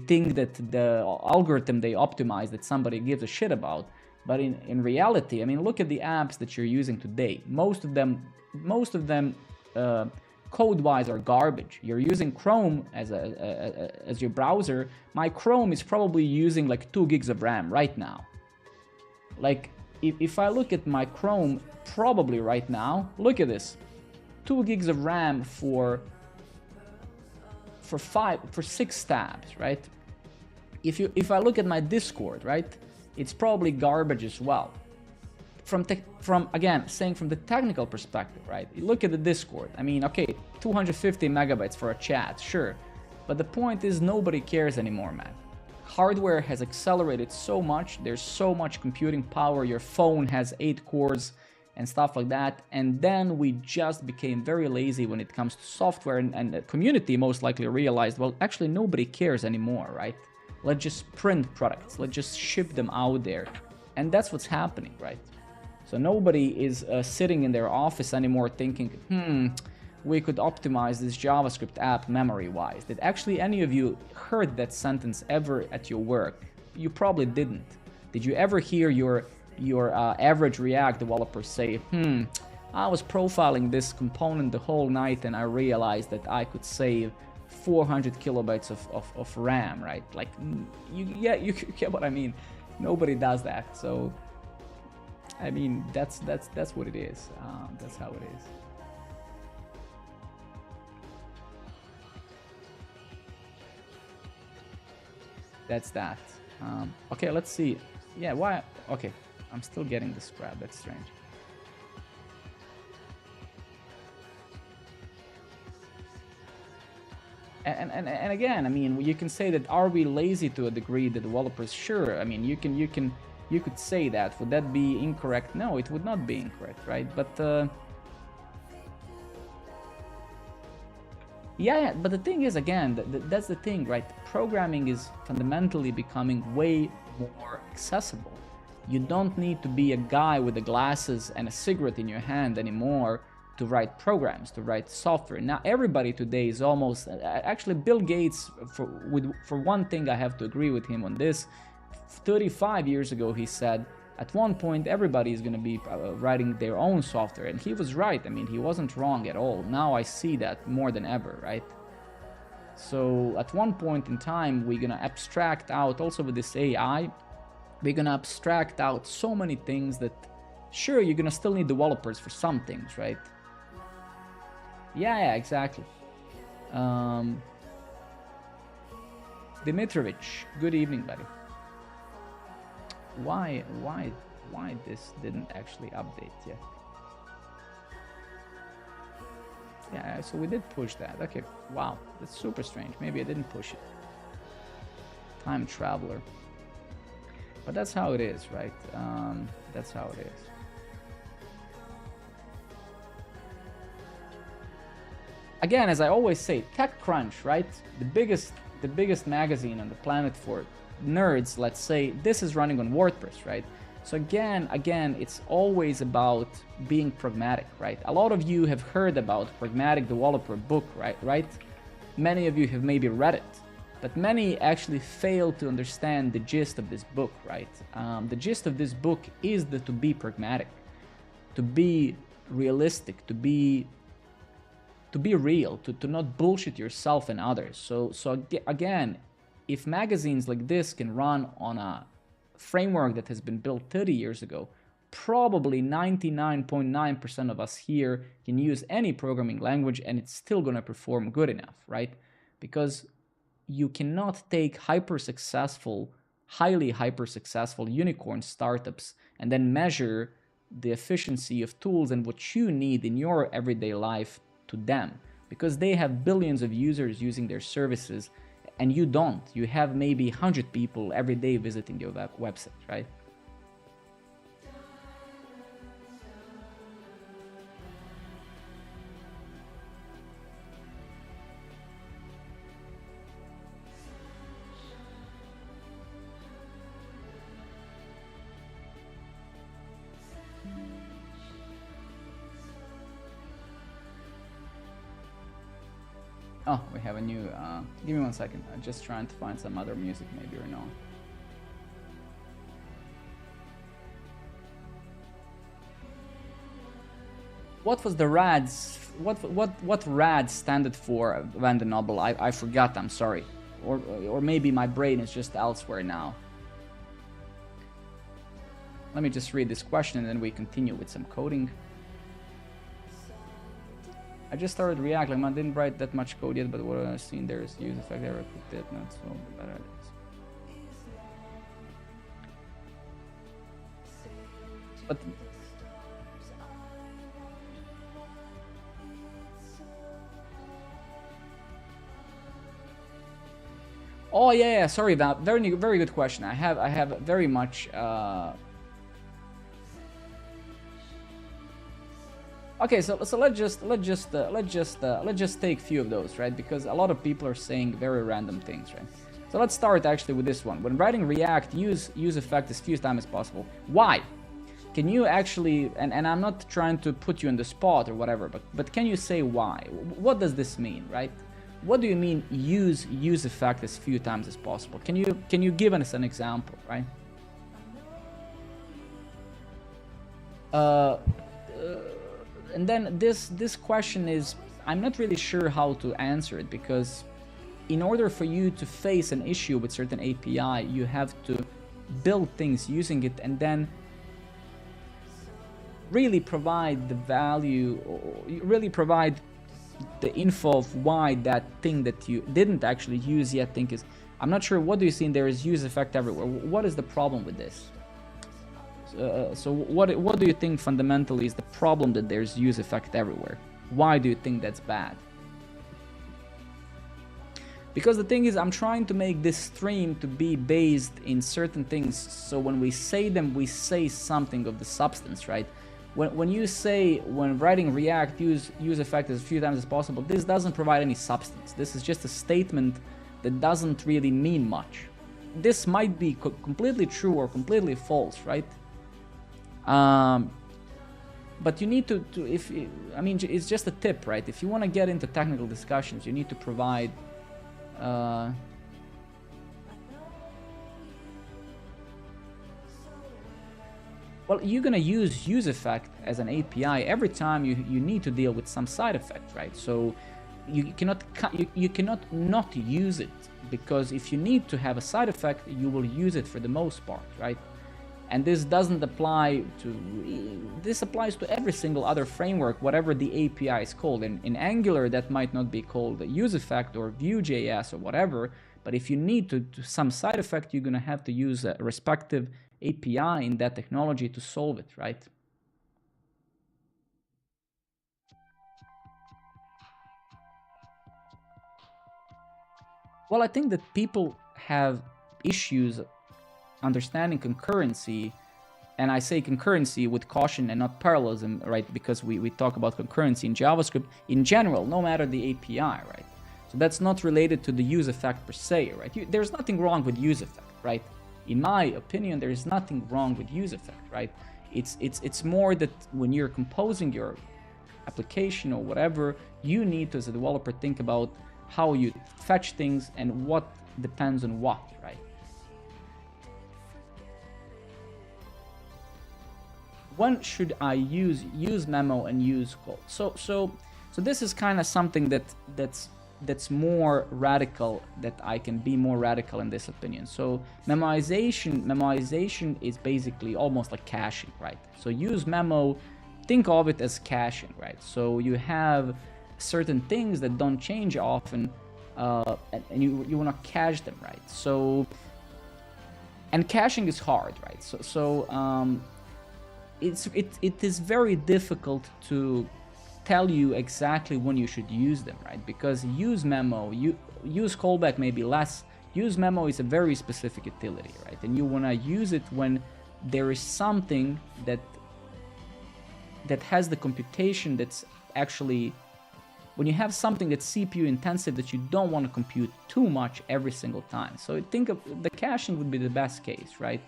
S1: think that the algorithm they optimize that somebody gives a shit about. But in reality, I mean, look at the apps that you're using today. Most of them code-wise are garbage. You're using Chrome as your browser. My Chrome is probably using like 2 gigs of RAM right now. Like, if I look at my Chrome, probably right now, look at this, 2 gigs of RAM for 6 tabs, right? If I look at my Discord, right, it's probably garbage as well. From the technical perspective, right? You look at the Discord. I mean, okay, 250 megabytes for a chat, sure, but the point is nobody cares anymore, man. Hardware has accelerated so much, there's so much computing power, your phone has 8 cores and stuff like that, and then we just became very lazy when it comes to software, and the community most likely realized, well, actually nobody cares anymore, right? Let's just print products, let's just ship them out there, and that's what's happening, right? So nobody is sitting in their office anymore thinking, we could optimize this JavaScript app memory-wise. Did actually any of you heard that sentence ever at your work? You probably didn't. Did you ever hear your average React developer say, I was profiling this component the whole night and I realized that I could save 400 kilobytes of RAM, right? Like, you get what I mean. Nobody does that. So, I mean, that's what it is. That's how it is. That's that. Okay, let's see. Yeah, why? Okay, I'm still getting this crap. That's strange. And again, I mean, you can say that, are we lazy to a degree, the developers? Sure. I mean, you could say that. Would that be incorrect? No, it would not be incorrect, right? But yeah, but the thing is, again, that's the thing, right? Programming is fundamentally becoming way more accessible. You don't need to be a guy with the glasses and a cigarette in your hand anymore to write programs, to write software. Now, everybody today is almost... Actually, Bill Gates, for one thing, I have to agree with him on this. 35 years ago, he said, at one point, everybody is going to be writing their own software. And he was right. I mean, he wasn't wrong at all. Now I see that more than ever, right? So at one point in time, we're going to abstract out, also with this AI, we're going to abstract out so many things that, sure, you're going to still need developers for some things, right? Yeah, exactly. Dimitrovic, good evening, buddy. Why this didn't actually update yet? Yeah, so we did push that. Okay, wow, that's super strange. Maybe I didn't push it. Time traveler. But that's how it is, right? That's how it is. Again, as I always say, TechCrunch, right? The biggest magazine on the planet for nerds, let's say, this is running on WordPress, right? So again, it's always about being pragmatic, right? A lot of you have heard about Pragmatic Developer book, right? Many of you have maybe read it, but many actually fail to understand the gist of this book, right? The gist of this book is to be pragmatic, to be realistic, to be real, to not bullshit yourself and others. So again, if magazines like this can run on a framework that has been built 30 years ago, probably 99.9% of us here can use any programming language and it's still going to perform good enough, right? Because you cannot take highly hyper successful unicorn startups and then measure the efficiency of tools and what you need in your everyday life to them. because they have billions of users using their services, and you don't. You have maybe 100 people every day visiting your website, right? Oh, we have a new, give me 1 second. I'm just trying to find some other music maybe or no. What was the RADs, what RAD standard for, Van den Nobel? I forgot, I'm sorry. Or maybe my brain is just elsewhere now. Let me just read this question and then we continue with some coding. I just started React, like I didn't write that much code yet, but what I've seen there is use effect error, did not so bad ideas. But oh yeah, sorry, Val. Very good question. I have very much okay, so let's just take a few of those, right? Because a lot of people are saying very random things, right? So let's start actually with this one. When writing React, use effect as few times as possible. Why? Can you actually, and I'm not trying to put you on the spot or whatever, but can you say why? What does this mean, right? What do you mean use effect as few times as possible? Can you give us an example, right? And then this question is, I'm not really sure how to answer it, because in order for you to face an issue with certain API, you have to build things using it and then really provide the value, or really provide the info of why that thing that you didn't actually use yet think is, I'm not sure, what do you see in there is use effect everywhere? What is the problem with this? So what do you think fundamentally is the problem that there's use effect everywhere? Why do you think that's bad? Because the thing is, I'm trying to make this stream to be based in certain things, so when we say them, we say something of the substance, right? When you say, when writing React, use effect as few times as possible, this doesn't provide any substance. This is just a statement that doesn't really mean much. This might be completely true or completely false, right? But you need to I mean, it's just a tip, right? If you want to get into technical discussions, you need to provide well, you're gonna use effect as an API every time you need to deal with some side effect, right? So you cannot not use it, because if you need to have a side effect, you will use it for the most part, right? And this doesn't apply to, this applies to every single other framework, whatever the API is called. In Angular, that might not be called use effect or Vue.js or whatever, but if you need to some side effect, you're gonna have to use a respective API in that technology to solve it, right? Well, I think that people have issues understanding concurrency, and I say concurrency with caution and not parallelism, right? Because we talk about concurrency in JavaScript in general, no matter the API, right? So that's not related to the use effect per se, right? There's nothing wrong with use effect, right? In my opinion, there is nothing wrong with use effect, right? It's more that when you're composing your application or whatever, you need to, as a developer, think about how you fetch things and what depends on what, right? When should I use memo and use code? So this is kind of something that's more radical, that I can be more radical in this opinion. So memoization is basically almost like caching, right? So use memo, think of it as caching, right? So you have certain things that don't change often, and you want to cache them, right? So, and caching is hard, right? So it is very difficult to tell you exactly when you should use them, right? Because use memo, use callback maybe less. Use memo is a very specific utility, right? And you want to use it when there is something that has the computation that's actually, when you have something that's CPU intensive that you don't want to compute too much every single time. So think of the caching would be the best case, right?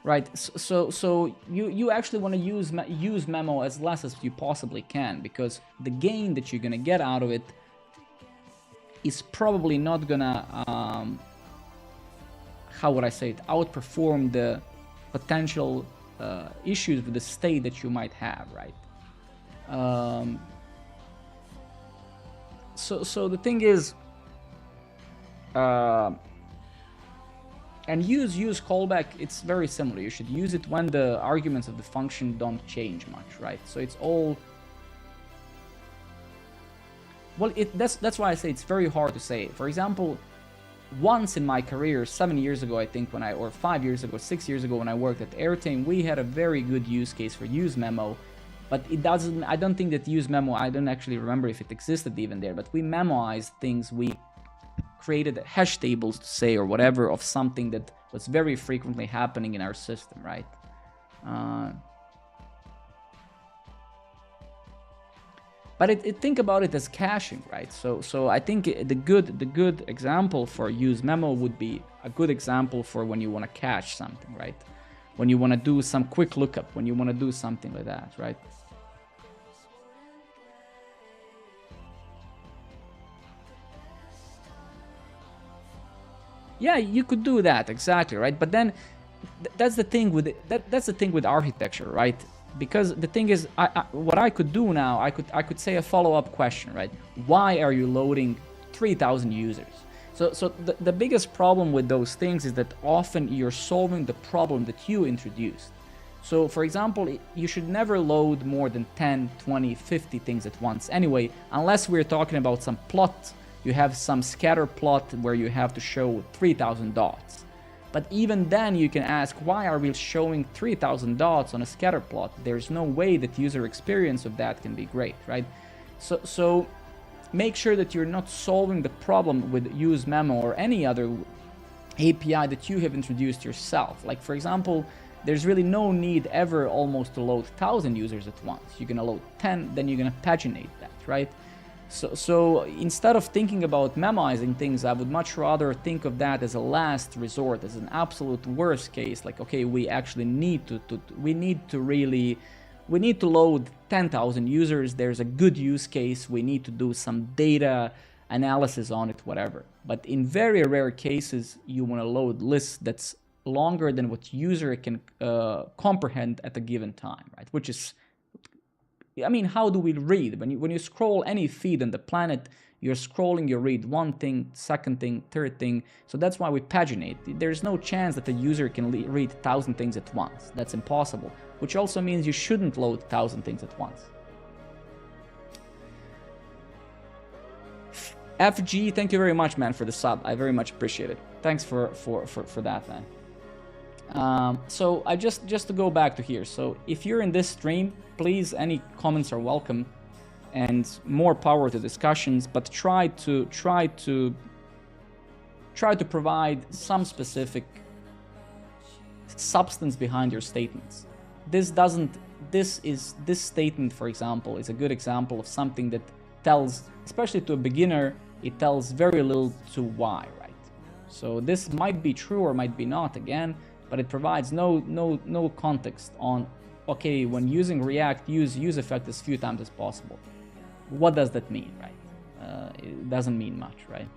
S1: Right. So you actually want to use memo as less as you possibly can, because the gain that you're gonna get out of it is probably not gonna how would I say it, outperform the potential issues with the state that you might have, right? So the thing is, and use callback, it's very similar. You should use it when the arguments of the function don't change much, right? So it's all, well, that's why I say it's very hard to say. For example, once in my career, 7 years ago, I think, or 5 years ago, 6 years ago, when I worked at Airtime, we had a very good use case for use memo, but I don't think that use memo, I don't actually remember if it existed even there, but we memoized things, we created hash tables to say, or whatever, of something that was very frequently happening in our system, right? But think about it as caching, right? So I think the good example for use memo would be a good example for when you want to cache something, right? When you want to do some quick lookup, when you want to do something like that, right? Yeah, you could do that, exactly, right? But then that's the thing with that's the thing with architecture, right? Because the thing is, what I could do now, I could say a follow-up question, right? Why are you loading 3,000 users? So the biggest problem with those things is that often you're solving the problem that you introduced. So for example, you should never load more than 10, 20, 50 things at once anyway, unless we're talking about some plot. You have some scatter plot where you have to show 3,000 dots. But even then you can ask, why are we showing 3,000 dots on a scatter plot? There's no way that user experience of that can be great, right? So make sure that you're not solving the problem with use memo or any other API that you have introduced yourself. Like for example, there's really no need ever almost to load 1,000 users at once. You're gonna load 10, then you're gonna paginate that, right? So instead of thinking about memoizing things, I would much rather think of that as a last resort, as an absolute worst case. Like, okay, we actually need to load 10,000 users. There's a good use case. We need to do some data analysis on it, whatever. But in very rare cases, you want to load lists that's longer than what user can comprehend at a given time, right? Which is, I mean, how do we read? When you scroll any feed on the planet, you're scrolling, you read one thing, second thing, third thing. So that's why we paginate. There's no chance that a user can read 1,000 things at once. That's impossible. Which also means you shouldn't load 1,000 things at once. FG, thank you very much, man, for the sub. I very much appreciate it. Thanks for that, man. So I just to go back to here. So if you're in this stream, please, any comments are welcome, and more power to discussions. But try to provide some specific substance behind your statements. This statement, for example, is a good example of something that tells, especially to a beginner, it tells very little to why, right? So this might be true or might be not, again, but it provides no context on, okay, when using React, use effect as few times as possible. What does that mean, right? It doesn't mean much, right?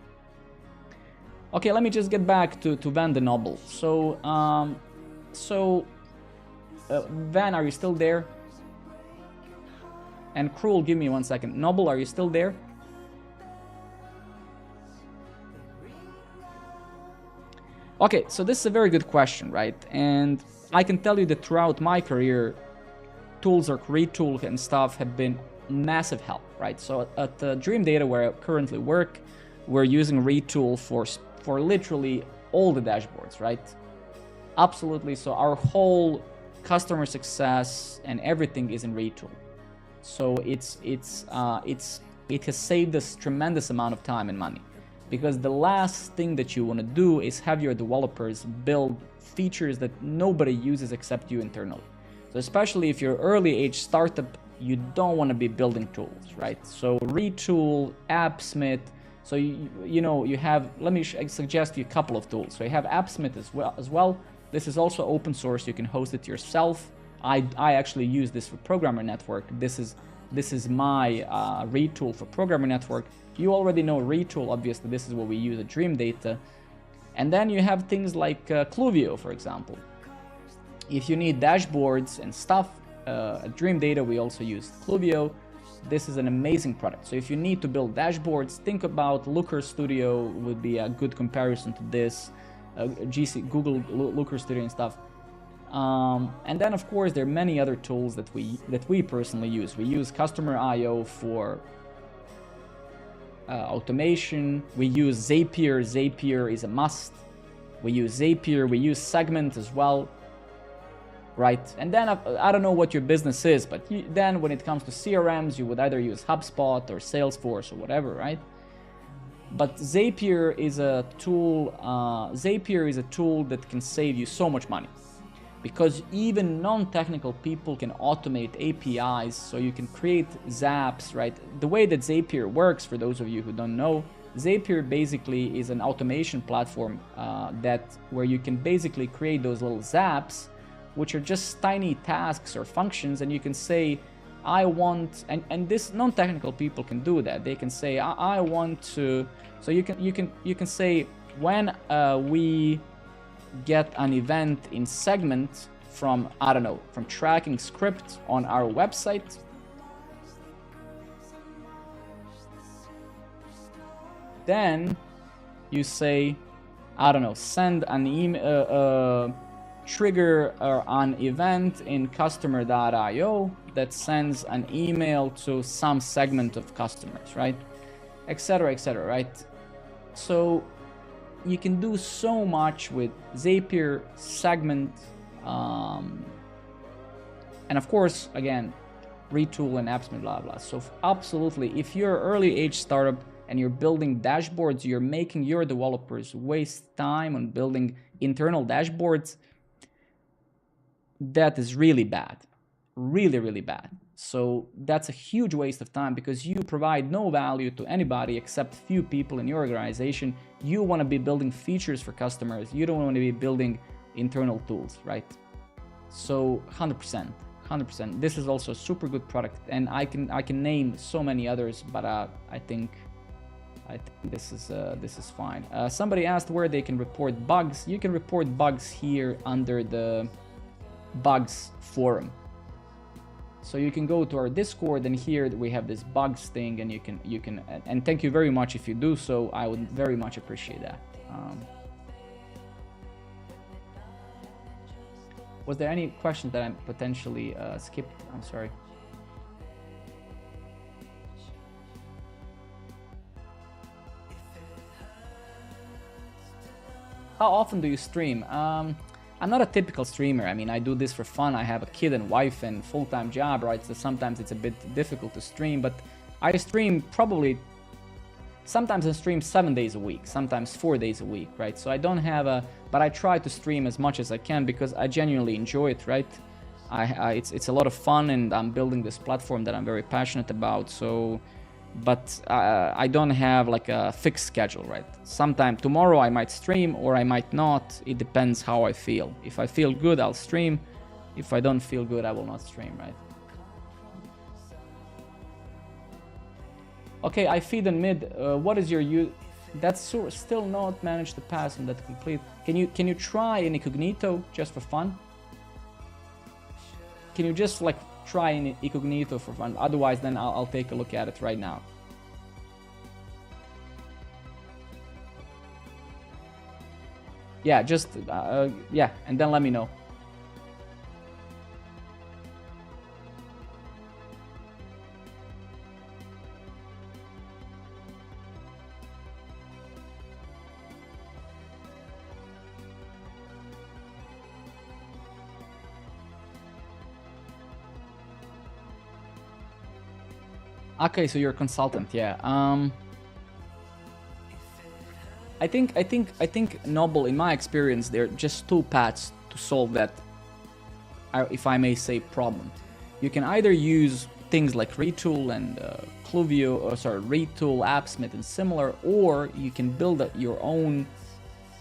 S1: Okay, let me just get back to Van the Noble. So, Van, are you still there? And Cruel, give me 1 second. Noble, are you still there? Okay, so this is a very good question, right? And I can tell you that throughout my career, tools like Retool and stuff have been massive help, right? So at Dream Data, where I currently work, we're using Retool for literally all the dashboards, right? Absolutely. So our whole customer success, and everything is in Retool. So it has saved us tremendous amount of time and money, because the last thing that you want to do is have your developers build features that nobody uses except you internally. So especially if you're early age startup, you don't want to be building tools, right? So Retool, AppSmith. So you have, let me suggest you a couple of tools. So you have AppSmith as well. This is also open source. You can host it yourself. I actually use this for Programmer Network. This is my Retool for Programmer Network. You already know Retool, obviously. This is what we use at Dream Data. And then you have things like Cluvio, for example. If you need dashboards and stuff, at Dream Data we also use Cluvio. This is an amazing product. So if you need to build dashboards, think about Looker Studio would be a good comparison to this. Google Looker Studio and stuff. And then of course there are many other tools that we personally use. We use Customer IO for automation. We use Zapier. Zapier is a must. We use Zapier. We use Segment as well. Right, and then I don't know what your business is, but then when it comes to CRMs, you would either use HubSpot or Salesforce or whatever, right? But Zapier is a tool. Zapier is a tool that can save you so much money, because even non-technical people can automate APIs. So you can create zaps, right? The way that Zapier works, for those of you who don't know, Zapier basically is an automation platform where you can basically create those little zaps, which are just tiny tasks or functions, and you can say, I want, and this non-technical people can do that. They can say, I want to, so you can say, when we get an event in Segment from, I don't know, from tracking script on our website, then you say, I don't know, send an email, trigger an event in customer.io that sends an email to some segment of customers, right? Etc., etc., right? So you can do so much with Zapier, Segment, and of course, again, Retool and AppSmith, blah, blah. So absolutely, if you're an early age startup and you're building dashboards, you're making your developers waste time on building internal dashboards, that is really bad, really, really bad. So that's a huge waste of time, because you provide no value to anybody except few people in your organization. You want to be building features for customers. You don't want to be building internal tools, right? So 100%. This is also a super good product, and I can name so many others, but I think this is fine. Somebody asked where they can report bugs. You can report bugs here under the bugs forum. So you can go to our Discord, and here we have this bugs thing, and you can and thank you very much if you do so. I would very much appreciate that. Was there any questions that I potentially skipped? I'm sorry. How often do you stream? I'm not a typical streamer. I mean, I do this for fun. I have a kid and wife and full-time job, right? So sometimes it's a bit difficult to stream, but I stream probably, sometimes I stream 7 days a week, sometimes 4 days a week, right? So I don't have but I try to stream as much as I can, because I genuinely enjoy it, right? It's a lot of fun, and I'm building this platform that I'm very passionate about. So, but I don't have like a fixed schedule, right? Sometime tomorrow I might stream or I might not. It depends how I feel. If I feel good, I'll stream. If I don't feel good, I will not stream, right? Okay, I feed on mid. What is your use? That's still not managed to pass on that complete. Can you try in incognito just for fun? Can you just like try in incognito for fun? Otherwise, then I'll take a look at it right now. Yeah, just yeah, and then let me know. Okay, so you're a consultant, yeah. I think Noble, in my experience, there are just two paths to solve that, if I may say, problem. You can either use things like Retool and Retool, AppSmith, and similar, or you can build your own.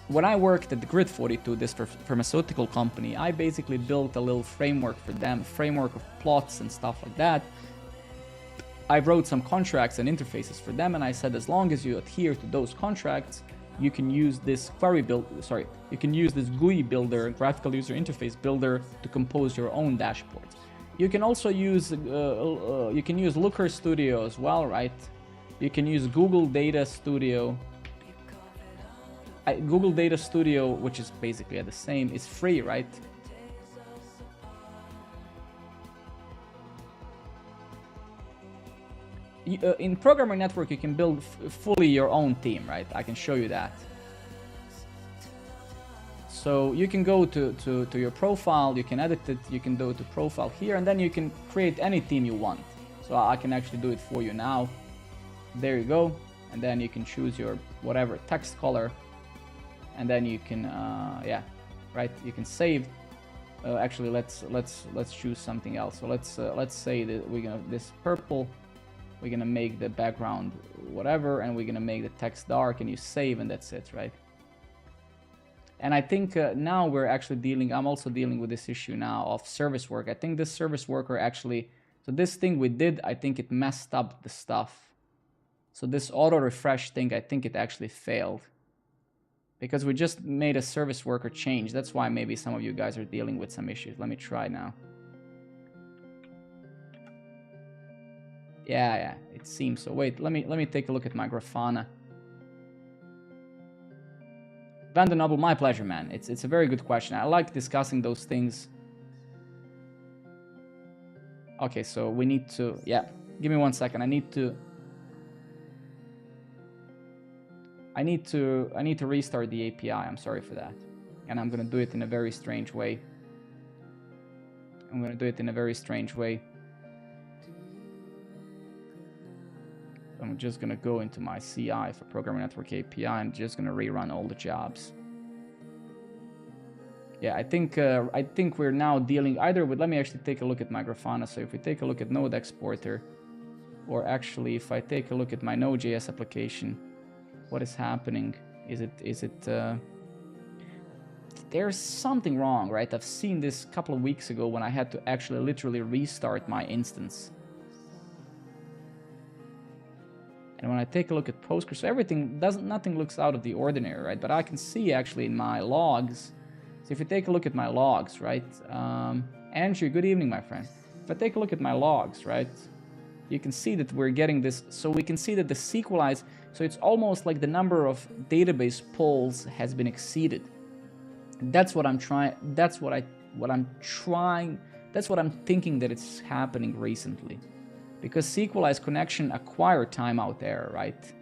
S1: When I worked at the Grid 42, this pharmaceutical company, I basically built a little framework for them, framework of plots and stuff like that. I wrote some contracts and interfaces for them, and I said, as long as you adhere to those contracts, you can use this you can use this GUI builder, graphical user interface builder, to compose your own dashboards. You can also use Looker Studio as well, right? You can use Google Data Studio. Google Data Studio, which is basically the same, is free, right? In Programmer Network, you can build fully your own theme, right? I can show you that. So you can go to your profile, you can edit it, you can go to profile here, and then you can create any theme you want. So I can actually do it for you now. There you go. And then you can choose your whatever text color. And then you can, yeah, right? You can save. Actually, let's choose something else. So let's say that we're gonna this purple. We're gonna make the background whatever, and we're gonna make the text dark, and you save, and that's it, right? And I think now we're actually I'm also dealing with this issue now of service work. I think this service worker actually, so this thing we did, I think it messed up the stuff. So this auto refresh thing, I think it actually failed. Because we just made a service worker change. That's why maybe some of you guys are dealing with some issues. Let me try now. Yeah, it seems so. Wait, let me take a look at my Grafana. Van Noble, my pleasure, man. It's a very good question. I like discussing those things. Okay, so we need to, yeah. Give me 1 second. I need to restart the API. I'm sorry for that. And I'm gonna do it in a very strange way. I'm just gonna go into my CI for Programmer Network API and just gonna rerun all the jobs. Yeah, I think we're now dealing either with, let me actually take a look at my Grafana. So if we take a look at Node Exporter, or actually if I take a look at my Node.js application, what is happening? Is it there's something wrong, right? I've seen this a couple of weeks ago when I had to actually literally restart my instance. And when I take a look at Postgres, so nothing looks out of the ordinary, right? But I can see actually in my logs. So if you take a look at my logs, right? Andrew, good evening, my friend. If I take a look at my logs, right? You can see that we're getting this. So we can see that the SQLize, so it's almost like the number of database polls has been exceeded. That's what I'm trying. That's what I'm thinking that it's happening recently. Because SQLize connection acquired timeout error, right?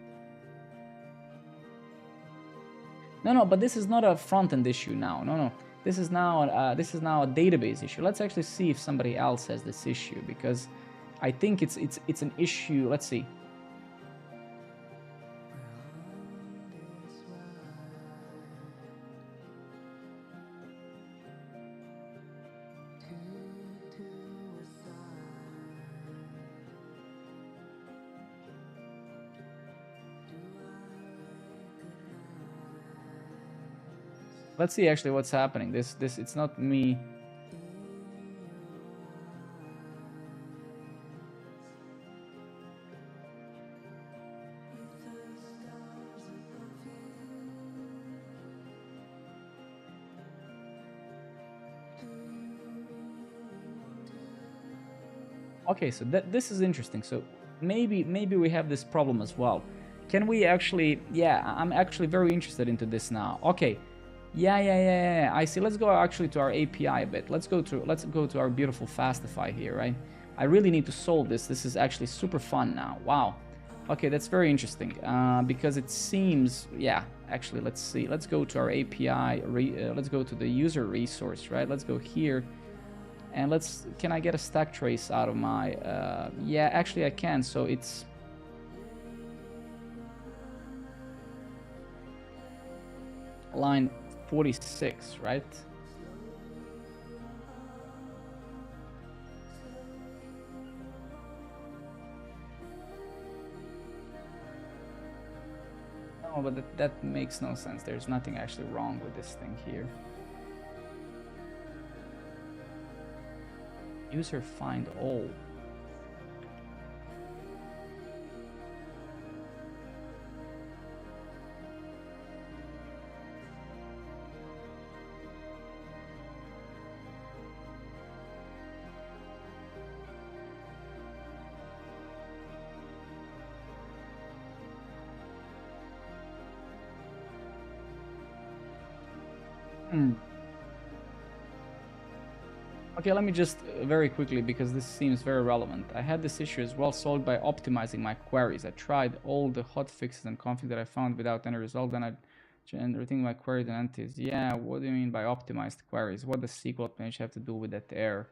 S1: No, but this is not a front-end issue now. No, this is now a database issue. Let's actually see if somebody else has this issue, because I think it's an issue. Let's see. Let's see actually what's happening. It's not me. Okay, so this is interesting. So maybe we have this problem as well. Can we actually? Yeah, I'm actually very interested into this now. Okay. Yeah. I see. Let's go actually to our API a bit. Let's go to our beautiful Fastify here, right? I really need to solve this. This is actually super fun now. Wow. Okay, that's very interesting because it seems, yeah. Actually, let's see. Let's go to our API. Let's go to the user resource, right? Let's go here. And can I get a stack trace out of my, yeah, actually I can. So it's line 46, right? No, but that makes no sense. There's nothing actually wrong with this thing here. User find all. Okay, let me just very quickly, because this seems very relevant. I had this issue as well solved by optimizing my queries. I tried all the hotfixes and config that I found without any result. Then I changed everything my queries and entities. Yeah, what do you mean by optimized queries? What does SQL optimization have to do with that error?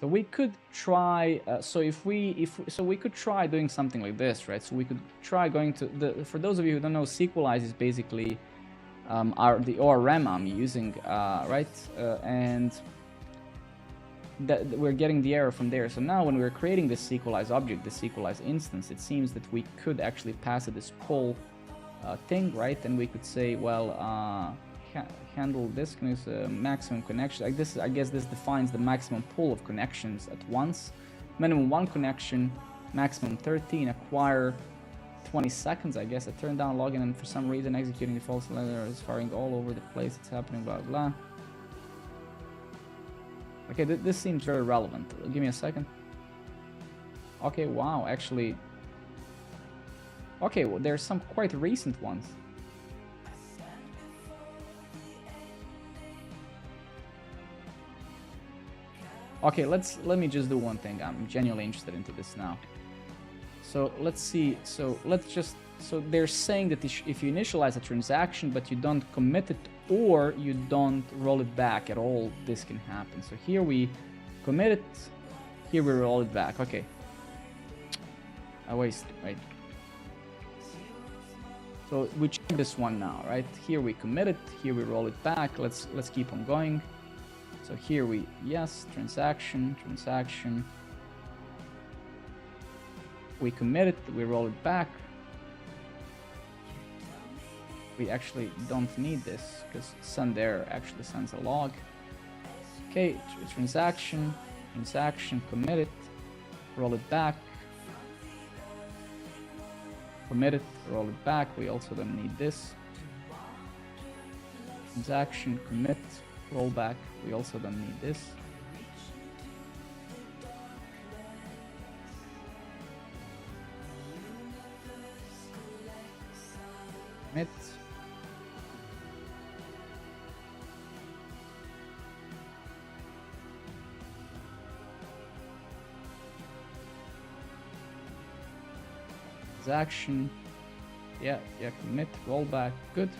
S1: So we could try. So we could try doing something like this, right? So we could try going to For those of you who don't know, SQLize is basically the ORM I'm using, right? And that we're getting the error from there. So now when we're creating this SQLize object, the SQLize instance, it seems that we could actually pass it this pull thing, right? And we could say, well, handle this maximum connection. Like this, I guess this defines the maximum pool of connections at once. Minimum 1 connection, maximum 13, acquire 20 seconds, I guess. I turned down login, and for some reason executing the false letter is firing all over the place. It's happening, blah blah. Okay, this seems very relevant. Give me a second. Okay, wow, actually. Okay, well, there's some quite recent ones. Okay, let me just do one thing. I'm genuinely interested into this now. So let's see. So they're saying that if you initialize a transaction but you don't commit it or you don't roll it back at all, this can happen. So here we commit it, here we roll it back. Okay. I wasted, right? So we check this one now, right? Here we commit it, here we roll it back. Let's keep on going. So here we, yes, transaction. We commit it, we roll it back. We actually don't need this because send error actually sends a log. Okay, transaction, commit it, roll it back. Commit it, roll it back. We also don't need this. Transaction, commit, roll back. We also don't need this. Commit. Transaction. Yeah, commit, rollback, good.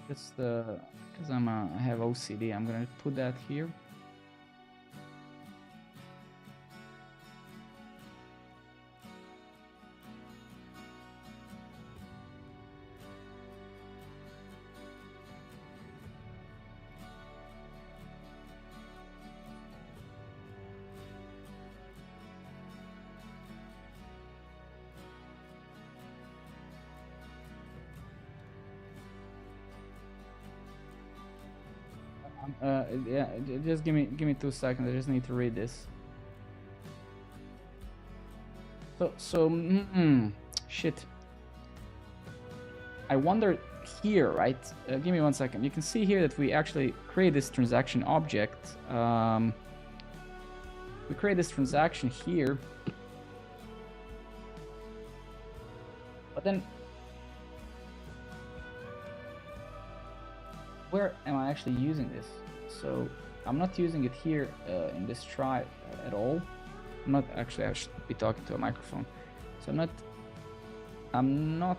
S1: That's because I have OCD. I'm gonna put that here. Yeah, just give me 2 seconds. I just need to read this. Shit. I wonder here, right? Give me 1 second. You can see here that we actually create this transaction object. We create this transaction here, but then where am I actually using this? So I'm not using it here in this try at all. I'm not actually, I should be talking to a microphone. So I'm not,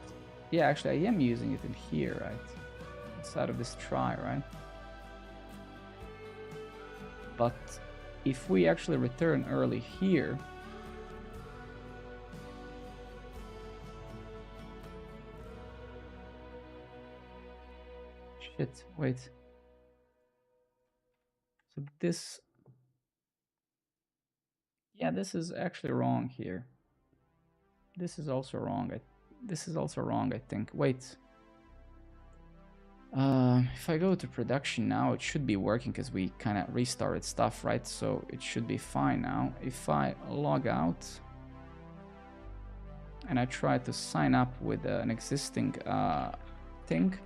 S1: yeah, actually I am using it in here, right? Inside of this try, right? But if we actually return early here, shit, wait. So this, yeah, this is actually wrong here. This is also wrong. This is also wrong, I think. Wait. If I go to production now, it should be working because we kind of restarted stuff, right? So it should be fine now. If I log out and I try to sign up with an existing thing,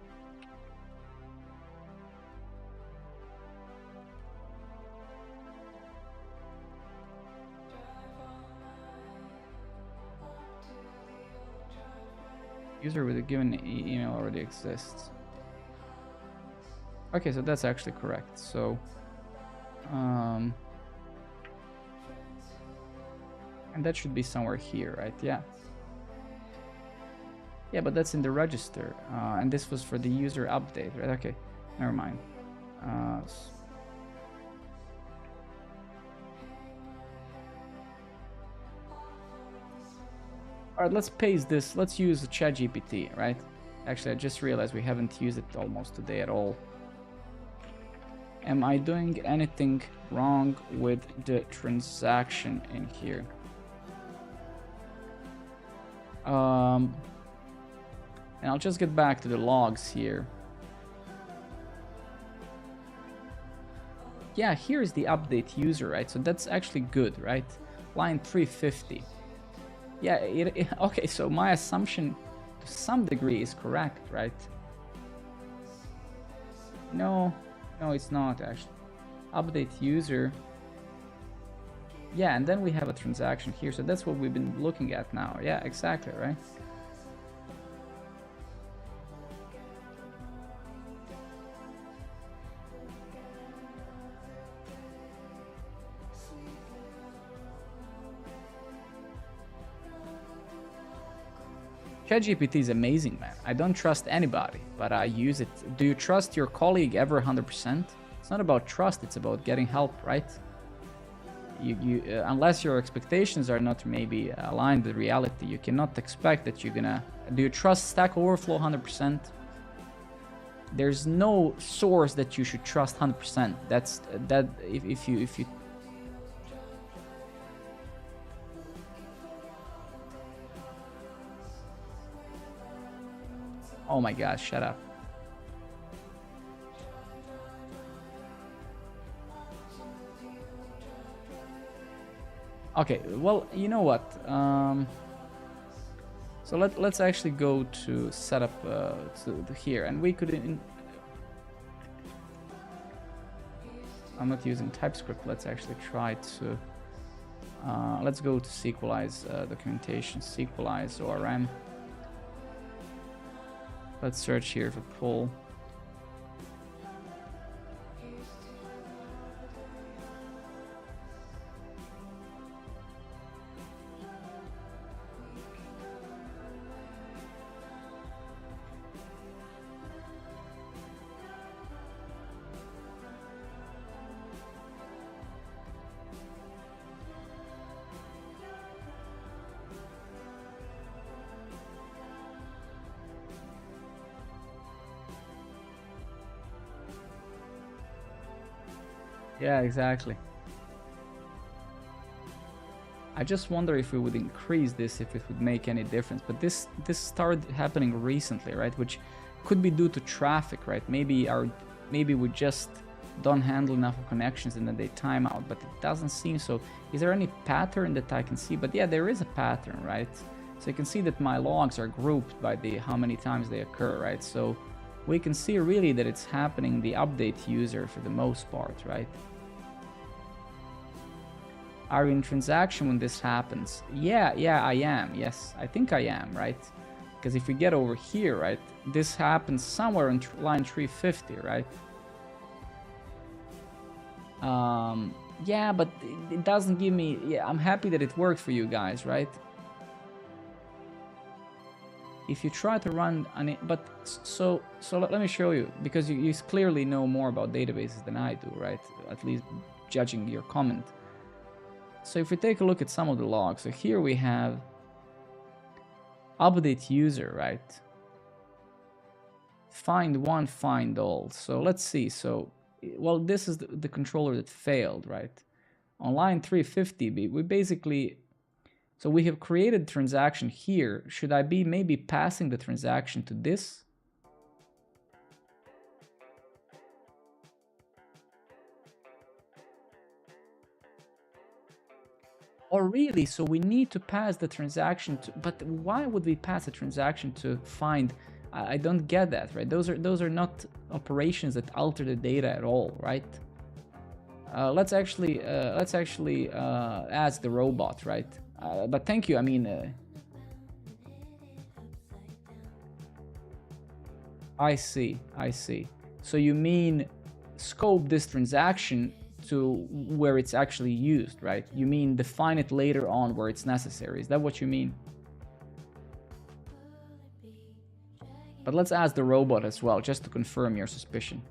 S1: user with a given email already exists. Okay, so that's actually correct. So, and that should be somewhere here, right? Yeah. Yeah, but that's in the register. And this was for the user update, right? Okay, never mind. All right, let's paste this. Let's use ChatGPT, right? Actually, I just realized we haven't used it almost today at all. Am I doing anything wrong with the transaction in here? And I'll just get back to the logs here. Yeah, here's the update user, right? So that's actually good, right? Line 350. Yeah, okay, so my assumption to some degree is correct, right? No, it's not actually. Update user. Yeah, and then we have a transaction here, so that's what we've been looking at now. Yeah, exactly, right? ChatGPT is amazing, man. I don't trust anybody, but I use it. Do you trust your colleague ever 100%? It's not about trust, it's about getting help, right? Unless your expectations are not maybe aligned with reality, you cannot expect that you're gonna... Do you trust Stack Overflow 100%? There's no source that you should trust 100%. If you Oh my gosh, shut up. Okay, well, you know what? So let's actually go to setup to here, and we could... I'm not using TypeScript. Let's actually try to... let's go to Sequelize documentation, Sequelize ORM. Let's search here for pull. Yeah, exactly. I just wonder if we would increase this, if it would make any difference. But this started happening recently, right? Which could be due to traffic, right? Maybe we just don't handle enough of connections and then they time out, but it doesn't seem so. Is there any pattern that I can see? But yeah, there is a pattern, right? So you can see that my logs are grouped by the how many times they occur, right? So we can see really that it's happening the update user for the most part, right? Are you in transaction when this happens? Yeah, I am. Yes, I think I am, right? Because if we get over here, right, this happens somewhere in line 350, right? Yeah, but it doesn't give me... Yeah, I'm happy that it worked for you guys, right? If you try to run... But so let me show you, because you clearly know more about databases than I do, right? At least judging your comment. So if we take a look at some of the logs, so here we have update user, right? Find one, find all. So let's see. So, well, this is the controller that failed, right? On line 350, we basically... So we have created transaction here. Should I be maybe passing the transaction to this? Or really, so we need to pass the transaction to, but why would we pass a transaction to find? I don't get that, right? Those are not operations that alter the data at all, right? Let's actually ask the robot, right? But thank you. I mean, I see. So you mean scope this transaction to where it's actually used, right? You mean define it later on where it's necessary. Is that what you mean? But let's ask the robot as well, just to confirm your suspicion.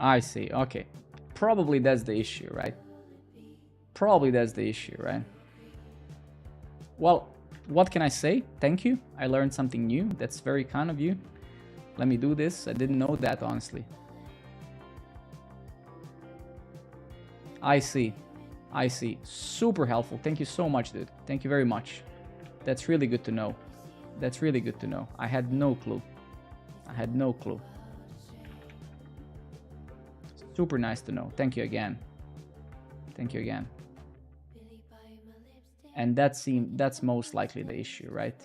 S1: I see, okay. Probably that's the issue, right? Probably that's the issue, right? Well, what can I say? Thank you. I learned something new. That's very kind of you. Let me do this. I didn't know that, honestly. I see. Super helpful. Thank you so much, dude. Thank you very much. That's really good to know. I had no clue. Super nice to know. Thank you again. And that's most likely the issue, right?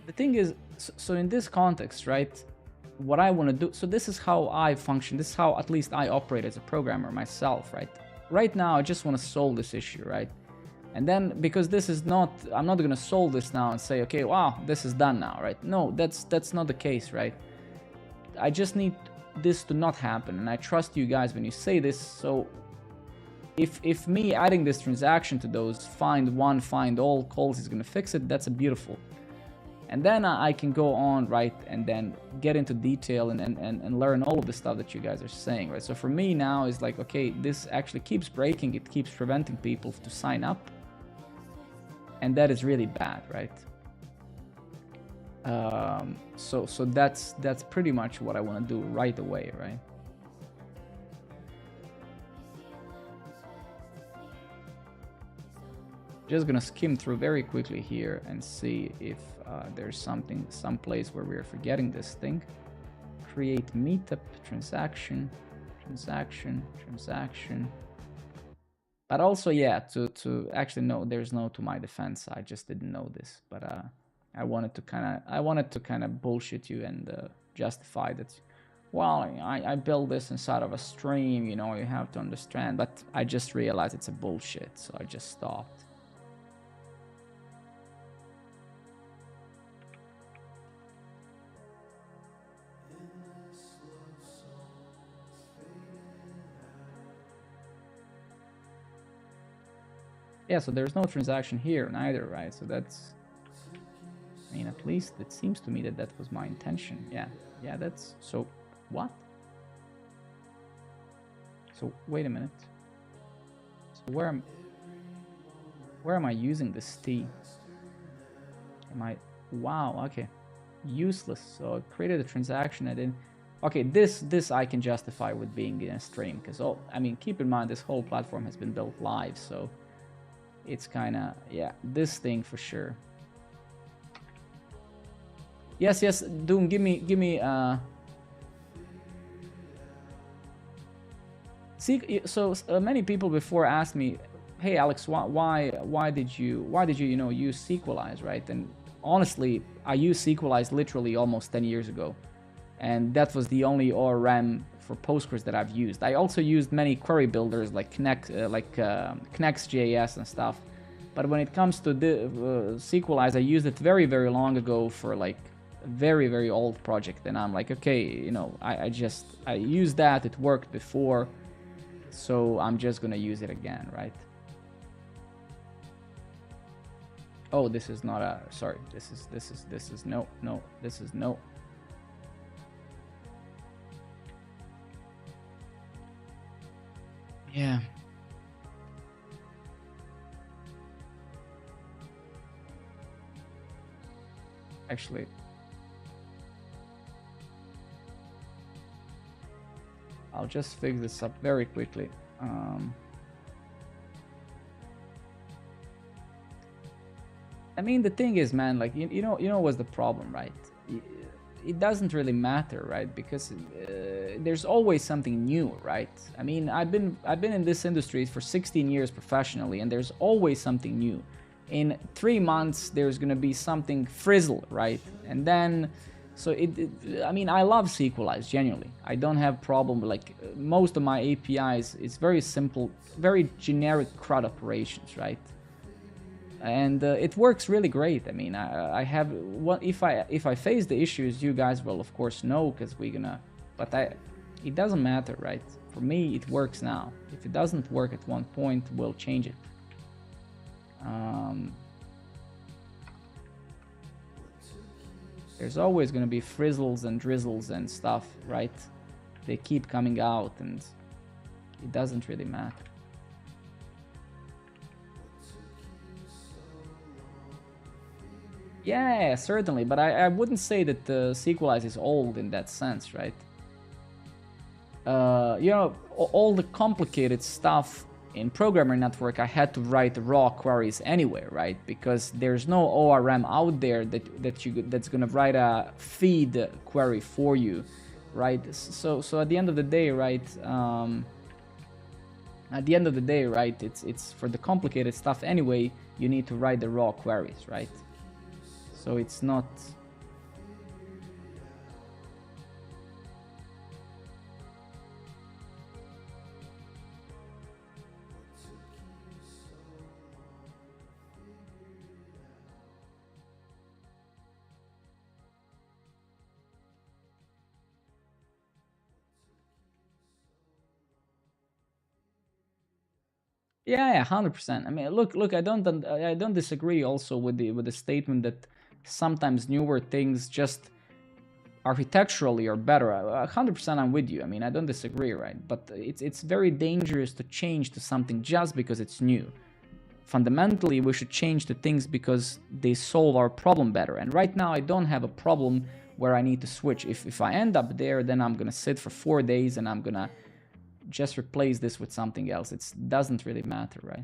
S1: The thing is, so in this context, right, what I want to do, so this is how I function, this is how at least I operate as a programmer myself, right? Right now, I just want to solve this issue, right? And then, because this is not, I'm not going to solve this now and say, okay, wow, this is done now, right? No, that's not the case, right? I just need this to not happen, and I trust you guys when you say this. So if me adding this transaction to those find one, find all calls is going to fix it, that's a beautiful. And then I can go on, right, and then get into detail and learn all of the stuff that you guys are saying, right? So for me now is like, okay, this actually keeps breaking, it keeps preventing people to sign up, and that is really bad, right? So that's pretty much what I want to do right away, right? Just gonna skim through very quickly here and see if there's some place where we're forgetting this thing. Create meetup, transaction. But also, yeah, to actually no, there's no to my defense. I just didn't know this, but I wanted to kind of bullshit you and justify that. Well, I built this inside of a stream, you know, you have to understand. But I just realized it's a bullshit, so I just stopped. Yeah, so there's no transaction here neither, right? So that's At least it seems to me that that was my intention. Yeah, yeah, that's... So, what? So, wait a minute. So where am I using this T? Am I... Wow, okay. Useless. So I created a transaction. I didn't... Okay, this I can justify with being in a stream, because I mean, keep in mind this whole platform has been built live, so it's kind of, yeah, this thing for sure. Yes, Doom, give me see, so many people before asked me, hey Alex, why did you use Sequelize, right? And honestly, I used Sequelize literally almost 10 years ago, and that was the only ORM for Postgres that I've used. I also used many query builders like Connect.js and stuff, but when it comes to the Sequelize, I used it very long ago for like a very old project, and I'm like, okay, you know, I used that, it worked before, so I'm just gonna use it again, right? Oh, this is not a, sorry, this is no, this is no. Yeah. Actually, I'll just fix this up very quickly. I mean, the thing is, man, like, you know what's the problem, right? It doesn't really matter, right? Because there's always something new, right? I mean, I've been in this industry for 16 years professionally, and there's always something new. In 3 months, there's gonna be something frizzle, right? And then, so I mean, I love Sequelize, genuinely. I don't have problem, like, most of my APIs, it's very simple, very generic CRUD operations, right? And it works really great. I mean, I have what if I face the issues, you guys will of course know, because we're gonna, but it doesn't matter, right? For me, it works now. If it doesn't work at one point, we'll change it. There's always gonna be frizzles and drizzles and stuff, right? They keep coming out, and it doesn't really matter. Yeah, certainly, but I wouldn't say that the Sequelize is old in that sense, right? You know, all the complicated stuff in Programmer Network, I had to write raw queries anyway, right? Because there's no ORM out there that's gonna write a feed query for you, right? So at the end of the day, right? It's for the complicated stuff anyway. You need to write the raw queries, right? So it's not... Yeah, 100%. I mean, look, I don't disagree also with the statement that sometimes newer things just architecturally are better. 100% I'm with you. I mean, I don't disagree, right? But it's very dangerous to change to something just because it's new. Fundamentally, we should change to things because they solve our problem better. And right now, I don't have a problem where I need to switch. If I end up there, then I'm gonna sit for 4 days and I'm gonna just replace this with something else. It doesn't really matter, right?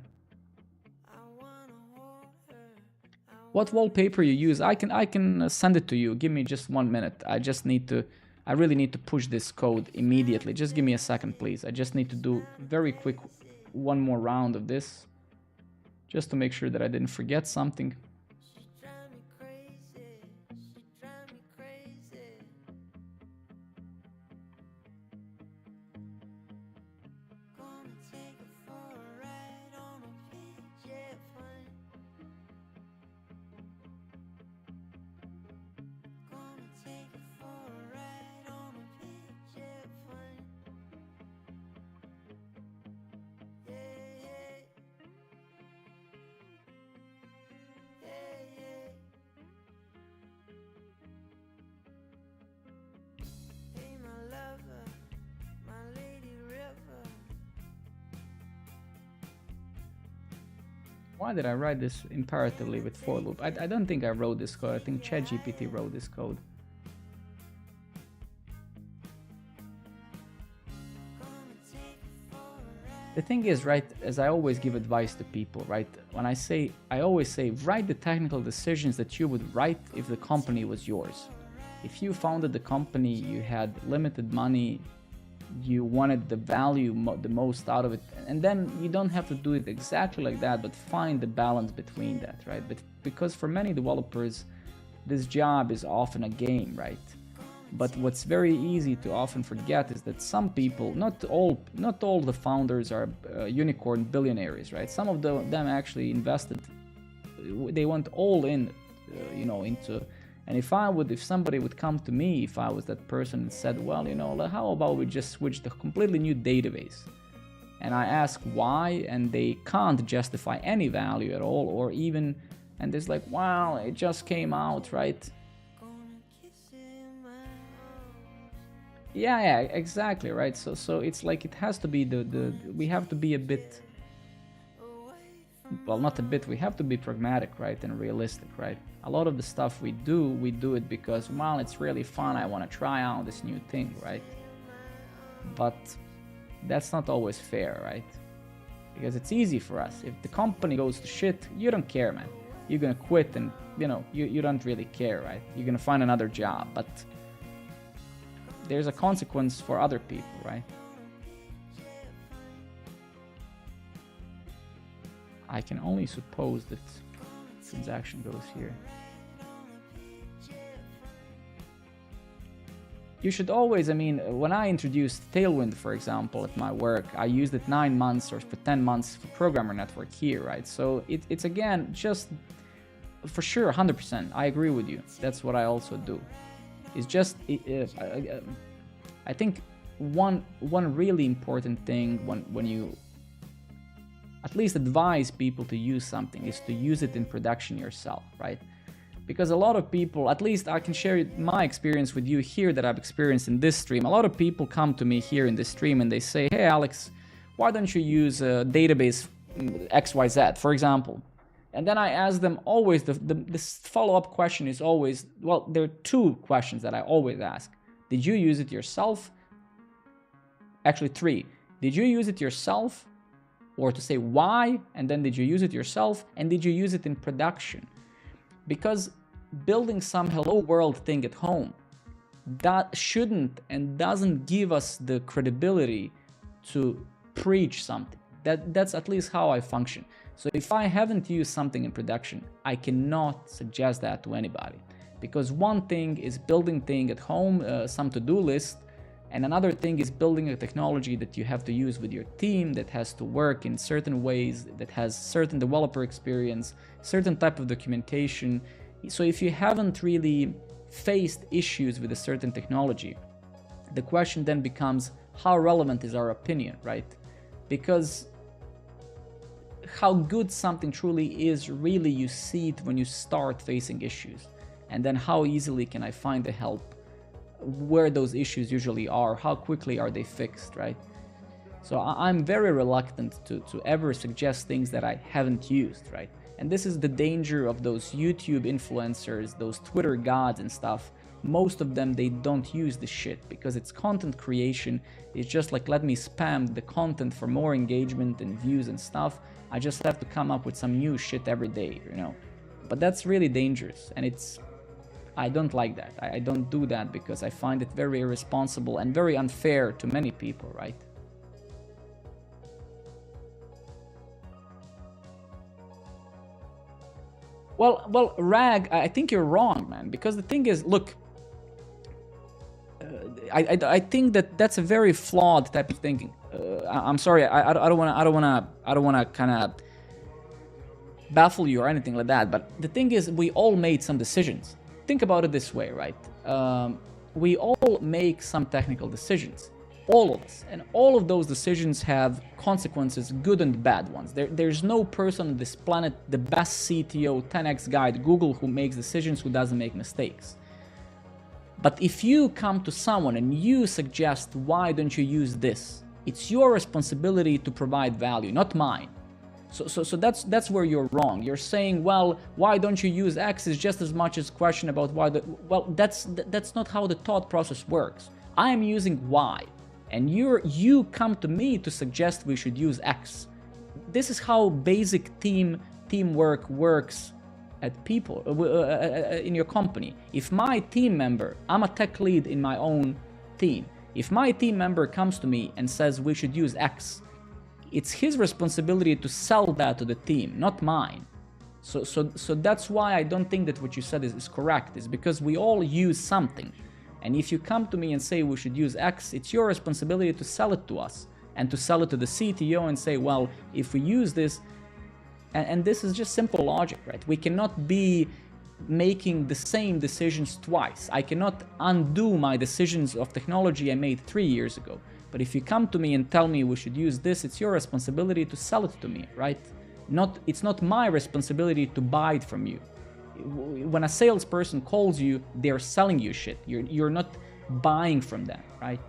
S1: What wallpaper you use? I can send it to you. Give me just 1 minute. I really need to push this code immediately. Just give me a second, please. I just need to do very quick one more round of this, just to make sure that I didn't forget something. Why did I write this imperatively with for loop? I don't think I wrote this code. I think ChatGPT wrote this code. The thing is, right, as I always give advice to people, right, I always say, write the technical decisions that you would write if the company was yours. If you founded the company, you had limited money, you wanted the value the most out of it, and then you don't have to do it exactly like that, but find the balance between that, right? But because for many developers, this job is often a game, right? But what's very easy to often forget is that some people, not all the founders are unicorn billionaires, right? Some of them actually invested, they went all in, into. And if somebody would come to me, if I was that person and said, well, how about we just switch to a completely new database? And I ask why, and they can't justify any value at all, or even, and there's like, wow, it just came out, right? Yeah, exactly, right? So it's like it has to be we have to be a bit, well, not a bit, we have to be pragmatic, right, and realistic, right? A lot of the stuff we do it because, well, it's really fun, I want to try out this new thing, right? But that's not always fair, right? Because it's easy for us. If the company goes to shit, you don't care, man. You're gonna quit and, you don't really care, right? You're gonna find another job, but there's a consequence for other people, right? I can only suppose that transaction goes here. You should always, when I introduced Tailwind, for example, at my work, I used it 9 months or for 10 months for Programmer Network here, right? So it's again, just for sure, 100%, I agree with you. That's what I also do. It's just, I think one really important thing when you at least advise people to use something is to use it in production yourself, right? Because a lot of people, at least I can share my experience with you here that I've experienced in this stream. A lot of people come to me here in this stream and they say, hey Alex, why don't you use a database XYZ, for example? And then I ask them always, this follow-up question is always, well, there are 2 questions that I always ask. Did you use it yourself? Actually 3. Did you use it yourself? Or to say why, and then did you use it yourself? And did you use it in production? Because building some hello world thing at home, that shouldn't and doesn't give us the credibility to preach something. That's at least how I function. So if I haven't used something in production, I cannot suggest that to anybody. Because one thing is building thing at home, some to-do list, and another thing is building a technology that you have to use with your team, that has to work in certain ways, that has certain developer experience, certain type of documentation. So if you haven't really faced issues with a certain technology, the question then becomes, how relevant is our opinion, right? Because how good something truly is, really you see it when you start facing issues. And then how easily can I find the help? Where those issues usually are, how quickly are they fixed, right? So I'm very reluctant to ever suggest things that I haven't used, right? And this is the danger of those YouTube influencers, those Twitter gods and stuff. Most of them, they don't use this shit because it's content creation. It's just like, let me spam the content for more engagement and views and stuff. I just have to come up with some new shit every day, But that's really dangerous, and I don't like that. I don't do that because I find it very irresponsible and very unfair to many people, right? Well, Rag, I think you're wrong, man. Because the thing is, look, I think that's a very flawed type of thinking. I'm sorry, I don't wanna kind of baffle you or anything like that. But the thing is, we all made some decisions. Think about it this way, right? We all make some technical decisions, all of us, and all of those decisions have consequences, good and bad ones. There's no person on this planet, the best CTO, 10x guy at Google, who makes decisions, who doesn't make mistakes. But if you come to someone and you suggest, why don't you use this? It's your responsibility to provide value, not mine. So that's where you're wrong. You're saying, well, why don't you use X is just as much as question about why well, that's not how the thought process works. I am using Y, and you come to me to suggest we should use X. This is how basic teamwork works at people in your company. If my team member, I'm a tech lead in my own team. If my team member comes to me and says we should use X, it's his responsibility to sell that to the team, not mine. So that's why I don't think that what you said is correct. Is because we all use something. And if you come to me and say we should use X, it's your responsibility to sell it to us and to sell it to the CTO and say, well, if we use this, and this is just simple logic, right? We cannot be making the same decisions twice. I cannot undo my decisions of technology I made 3 years ago. But if you come to me and tell me we should use this, it's your responsibility to sell it to me, right? It's not my responsibility to buy it from you. When a salesperson calls you, they're selling you shit. You're not buying from them, right?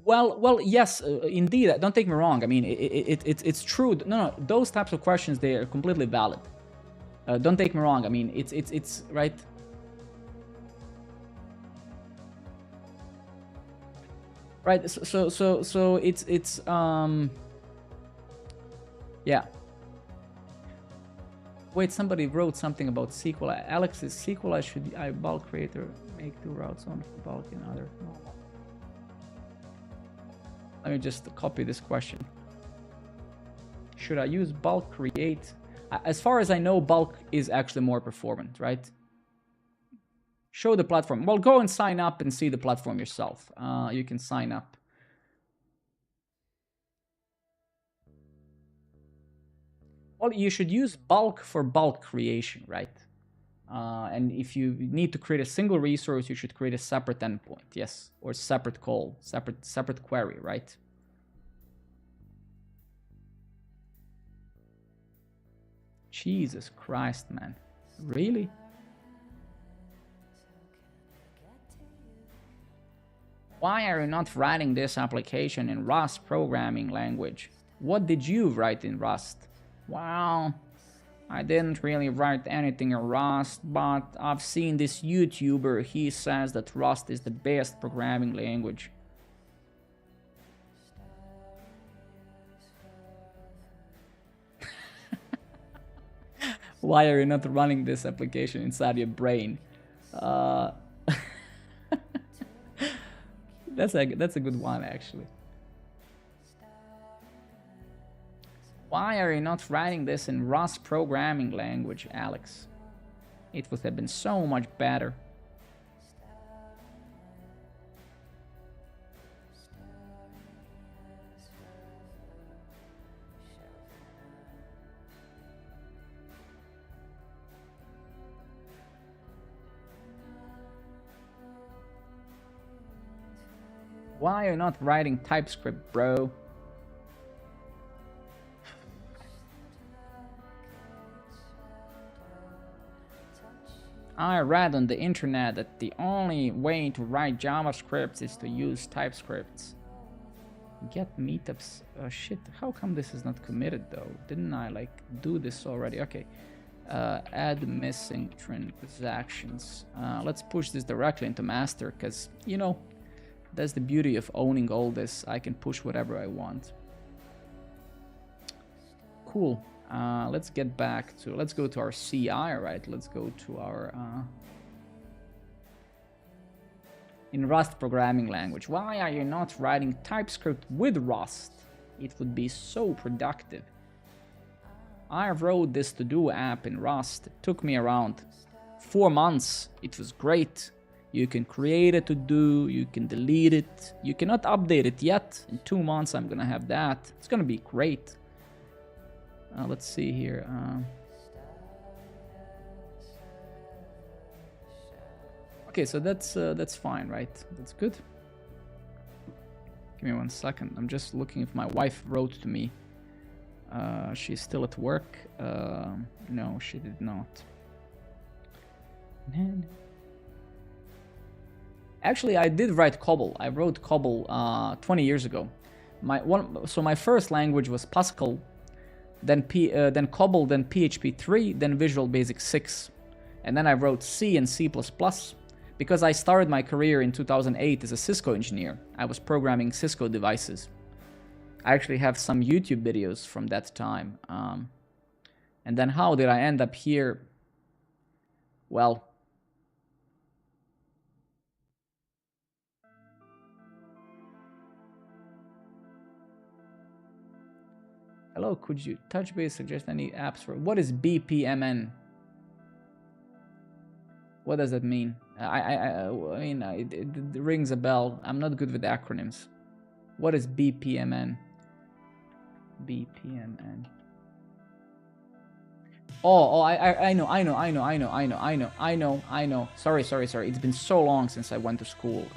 S1: Well, yes, indeed. Don't take me wrong. I mean, it's true. No, those types of questions, they are completely valid. Don't take me wrong. I mean, it's right. Right. So it's yeah. Wait, somebody wrote something about SQL. Alex, is SQL should I bulk create or make 2 routes on for bulk and other? Let me just copy this question. Should I use bulk create? As far as I know, bulk is actually more performant, right? Show the platform. Well, go and sign up and see the platform yourself. You can sign up. Well, you should use bulk for bulk creation, right? And if you need to create a single resource, you should create a separate endpoint, yes, or separate call, separate query, right? Jesus Christ, man. Really? Why are you not writing this application in Rust programming language? What did you write in Rust? Well, I didn't really write anything in Rust, but I've seen this YouTuber, he says that Rust is the best programming language. Why are you not running this application inside your brain? That's a good one, actually. Why are you not writing this in Rust programming language, Alex? It would have been so much better. Why are you not writing TypeScript, bro? I read on the internet that the only way to write JavaScript is to use TypeScript. Get meetups. Shit, how come this is not committed though? Didn't I like do this already? Okay. Add missing transactions. Let's push this directly into master, because, you know, that's the beauty of owning all this. I can push whatever I want. Cool. Let's get back to, let's go to our CI, right? Let's go to our in Rust programming language. Why are you not writing TypeScript with Rust? It would be so productive. I wrote this to-do app in Rust. It took me around 4 months. It was great. You can create a to-do, you can delete it. You cannot update it yet. In 2 months I'm gonna have that. It's gonna be great. Let's see here. Okay, so that's fine, right? That's good. Give me 1 second. I'm just looking if my wife wrote to me. She's still at work. No, she did not. Actually, I did write COBOL. I wrote COBOL 20 years ago. So my first language was Pascal, then COBOL, then PHP 3, then Visual Basic 6. And then I wrote C and C++, because I started my career in 2008 as a Cisco engineer. I was programming Cisco devices. I actually have some YouTube videos from that time. And then how did I end up here? Well, hello, could you touch base, suggest any apps for... What is BPMN? What does that mean? I mean, it rings a bell. I'm not good with acronyms. What is BPMN? BPMN. Oh, I know. Sorry. It's been so long since I went to school.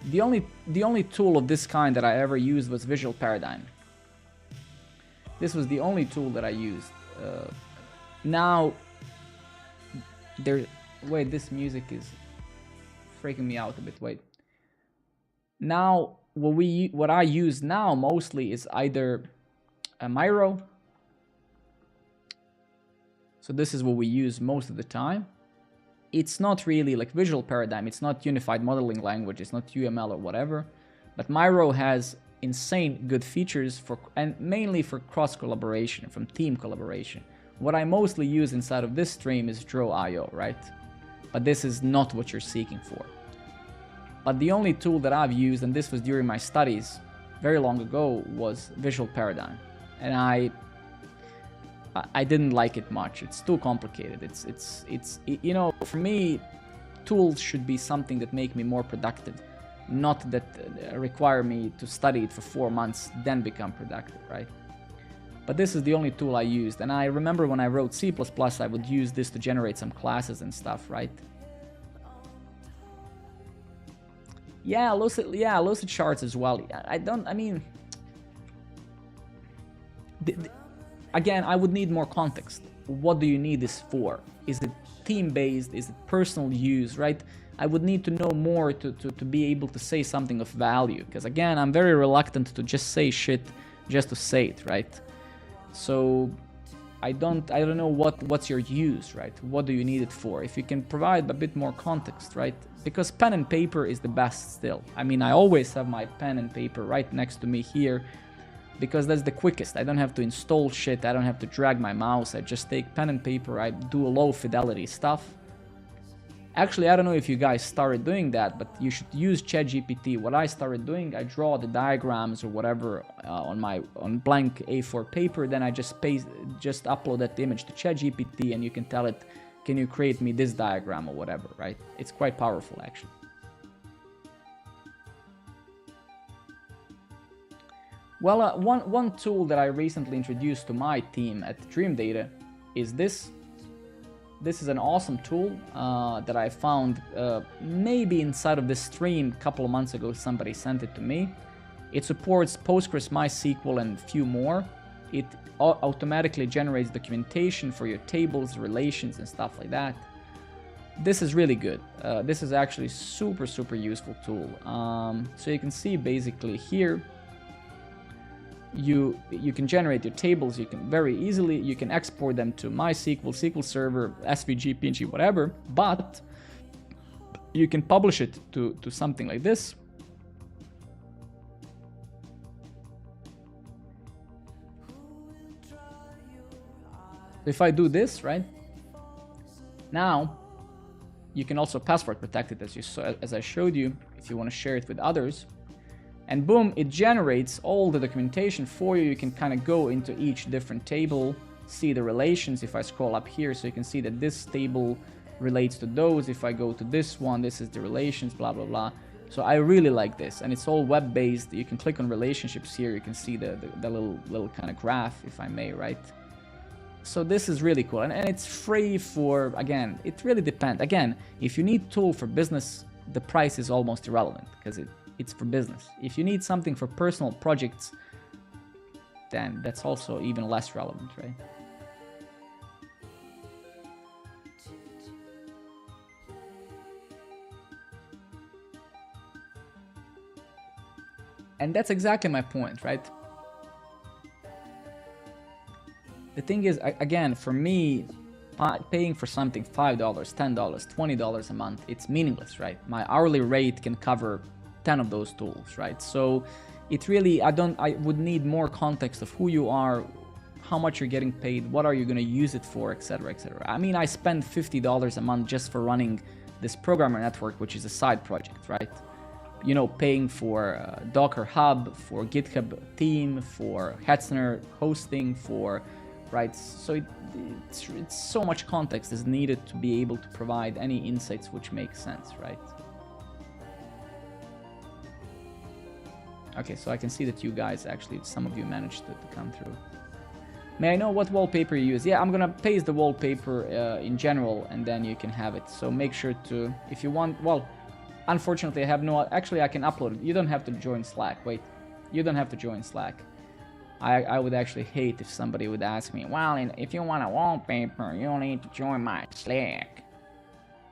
S1: The only tool of this kind that I ever used was Visual Paradigm. This was the only tool that I used. Now, wait, this music is freaking me out a bit. Wait. Now, what I use now mostly is either a Miro. So this is what we use most of the time. It's not really like Visual Paradigm. It's not Unified Modeling Language. It's not UML or whatever. But Miro has insane good features and mainly for cross collaboration, from team collaboration. What I mostly use inside of this stream is Draw.io, right? But this is not what you're seeking for. But the only tool that I've used, and this was during my studies very long ago, was Visual Paradigm. And I didn't like it much. It's too complicated. It's you know, for me, tools should be something that make me more productive, not that require me to study it for 4 months, then become productive, right? But this is the only tool I used. And I remember when I wrote C++, I would use this to generate some classes and stuff, right? Yeah, Lucid charts as well. Again, I would need more context. What do you need this for? Is it team-based? Is it personal use, right? I would need to know more to be able to say something of value. Because again, I'm very reluctant to just say shit just to say it, right? So I don't know what's your use, right? What do you need it for? If you can provide a bit more context, right? Because pen and paper is the best still. I mean, I always have my pen and paper right next to me here, because that's the quickest. I don't have to install shit. I don't have to drag my mouse. I just take pen and paper. I do low fidelity stuff. Actually, I don't know if you guys started doing that, but you should use ChatGPT. What I started doing, I draw the diagrams or whatever on blank A4 paper. Then I just upload that image to ChatGPT, and you can tell it, can you create me this diagram or whatever, right? It's quite powerful, actually. Well, one tool that I recently introduced to my team at Dream Data is this. This is an awesome tool that I found maybe inside of this stream a couple of months ago. Somebody sent it to me. It supports Postgres, MySQL, and a few more. It automatically generates documentation for your tables, relations, and stuff like that. This is really good. This is actually super useful tool. So you can see basically here, you can generate your tables. You can very easily, you can export them to MySQL, SQL Server, SVG, PNG, whatever, but you can publish it to something like this. If I do this, right, now you can also password protect it, as I showed you, if you want to share it with others. And boom, it generates all the documentation for you. You can kind of go into each different table, see the relations. If I scroll up here, so you can see that this table relates to those. If I go to this one, this is the relations, blah, blah, blah. So I really like this, and it's all web-based. You can click on relationships here. You can see the little kind of graph, if I may, right? So this is really cool, and it's free for, again, it really depends. Again, if you need tool for business, the price is almost irrelevant, because it's for business. If you need something for personal projects, then that's also even less relevant, right? And that's exactly my point, right? The thing is, again, for me, paying for something $5, $10, $20 a month, it's meaningless, right? My hourly rate can cover 10 of those tools, right? So it really, I would need more context of who you are, how much you're getting paid, what are you going to use it for, etc., etc. I mean, I spend $50 a month just for running this programmer network, which is a side project, right? You know, paying for Docker Hub, for GitHub theme, for Hetzner hosting, for, right? So it's so much context is needed to be able to provide any insights which make sense, right? Okay, so I can see that you guys actually, some of you managed to come through. May I know what wallpaper you use? Yeah, I'm gonna paste the wallpaper in general, and then you can have it. So make sure to, if you want, well, unfortunately I have no, actually I can upload it. You don't have to join Slack, wait. You don't have to join Slack. I would actually hate if somebody would ask me, well, if you want a wallpaper, you need to join my Slack.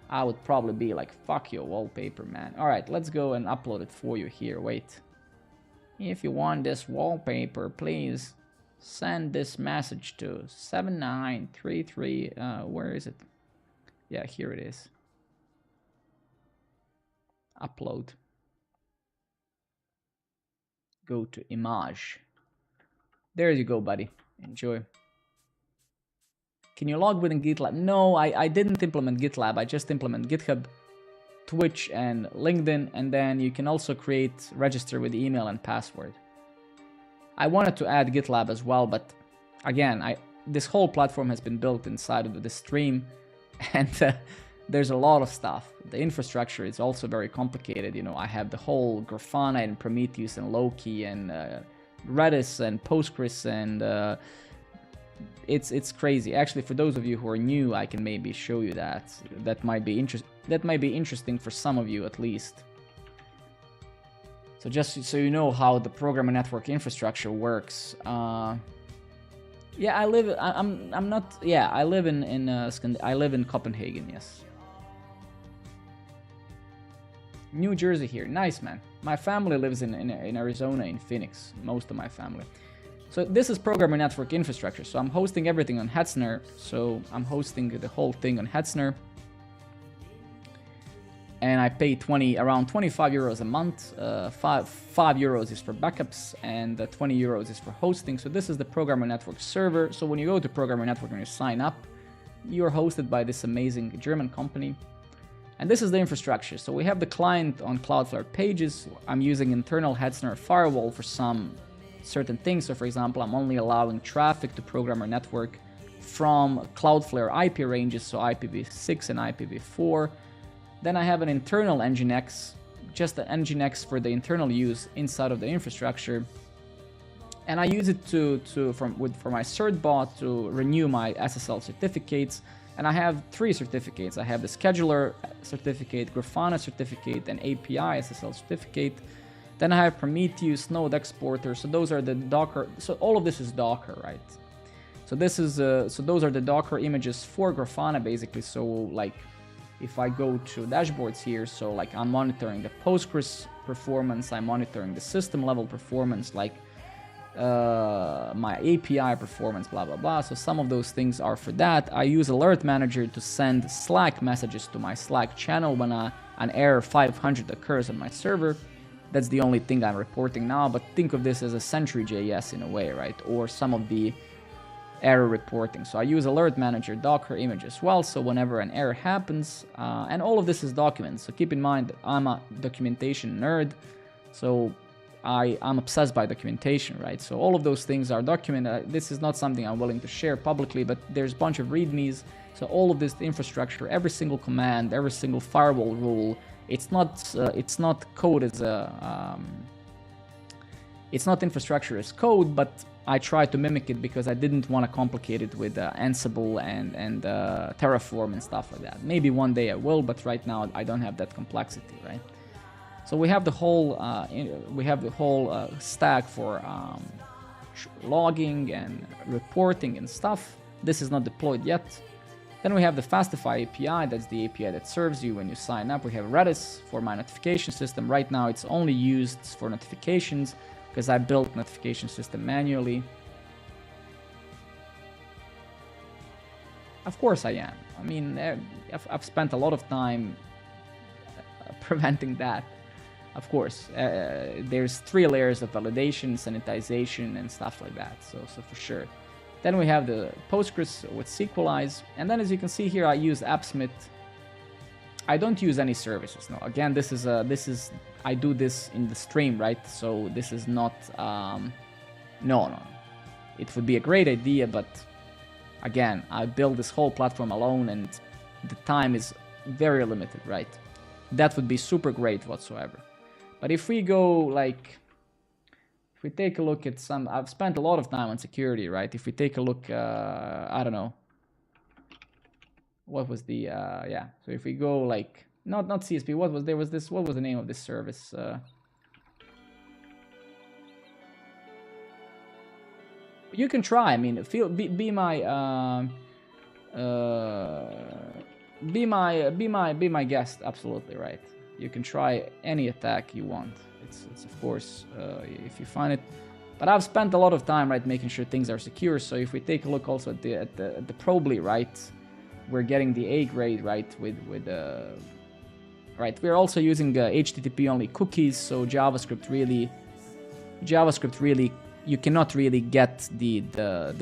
S1: I would probably be like, fuck your wallpaper, man. All right, let's go and upload it for you here, wait. If you want this wallpaper, please send this message to 7933, where is it? Yeah, here it is. Upload. Go to image. There you go, buddy. Enjoy. Can you log within GitLab? No, I didn't implement GitLab. I just implement GitHub, Twitch, and LinkedIn, and then you can also register with email and password. I wanted to add GitLab as well, but again, this whole platform has been built inside of the stream, and there's a lot of stuff. The infrastructure is also very complicated. You know, I have the whole Grafana and Prometheus and Loki and Redis and Postgres, and it's crazy. Actually, for those of you who are new, I can maybe show you that. That might be interesting for some of you at least. So just so you know how the programmer network infrastructure works. Yeah, I live in Copenhagen, yes. New Jersey here, nice, man. My family lives in Arizona, in Phoenix, most of my family. So this is programmer network infrastructure. So I'm hosting everything on Hetzner. So I'm hosting the whole thing on Hetzner. And I pay around 25 euros a month. 5 euros is for backups, and 20 euros is for hosting. So this is the programmer network server. So when you go to programmer network and you sign up, you're hosted by this amazing German company. And this is the infrastructure. So we have the client on Cloudflare pages. I'm using internal Hetzner firewall for some certain things. So for example, I'm only allowing traffic to programmer network from Cloudflare IP ranges, so IPv6 and IPv4. Then I have an internal Nginx, just an Nginx for the internal use inside of the infrastructure. And I use it for my cert bot to renew my SSL certificates. And I have 3 certificates. I have the scheduler certificate, Grafana certificate, and API SSL certificate. Then I have Prometheus, node exporter. So those are the Docker. So all of this is Docker, right? So this is so those are the Docker images for Grafana, basically. So like, if I go to dashboards here, so like I'm monitoring the Postgres performance, I'm monitoring the system level performance, like my API performance, blah, blah, blah. So some of those things are for that. I use Alert Manager to send Slack messages to my Slack channel when an error 500 occurs on my server. That's the only thing I'm reporting now, but think of this as a centric.js in a way, right? Or some of the error reporting. So I use Alert Manager, Docker image as well. So whenever an error happens, and all of this is documented. So keep in mind, I'm a documentation nerd. So I'm obsessed by documentation, right? So all of those things are documented. This is not something I'm willing to share publicly, but there's a bunch of readmes. So all of this infrastructure, every single command, every single firewall rule, it's not code as a, it's not infrastructure as code, but I tried to mimic it because I didn't want to complicate it with Ansible and Terraform and stuff like that. Maybe one day I will, but right now I don't have that complexity, right? So we have the whole stack for logging and reporting and stuff. This is not deployed yet. Then we have the Fastify API. That's the API that serves you when you sign up. We have Redis for my notification system. Right now, it's only used for notifications because I built notification system manually. Of course I am. I mean, I've spent a lot of time preventing that. Of course, there's 3 layers of validation, sanitization, and stuff like that. So for sure. Then we have the Postgres with SQLize, and then as you can see here, I use AppSmith. I don't use any services. No, again, this is I do this in the stream, right? So this is not. No. It would be a great idea, but again, I built this whole platform alone, and the time is very limited, right? That would be super great whatsoever. But if we go like, if we take a look at some, I've spent a lot of time on security, right? If we take a look, I don't know, what was the, yeah. So if we go like, not CSP, what was the name of this service? You can try. I mean, be my guest. Absolutely right. You can try any attack you want. It's of course if you find it. But I've spent a lot of time, right, making sure things are secure. So if we take a look also at the Probly, right, we're getting the A grade, right, with right. We're also using HTTP only cookies. So JavaScript really, you cannot really get the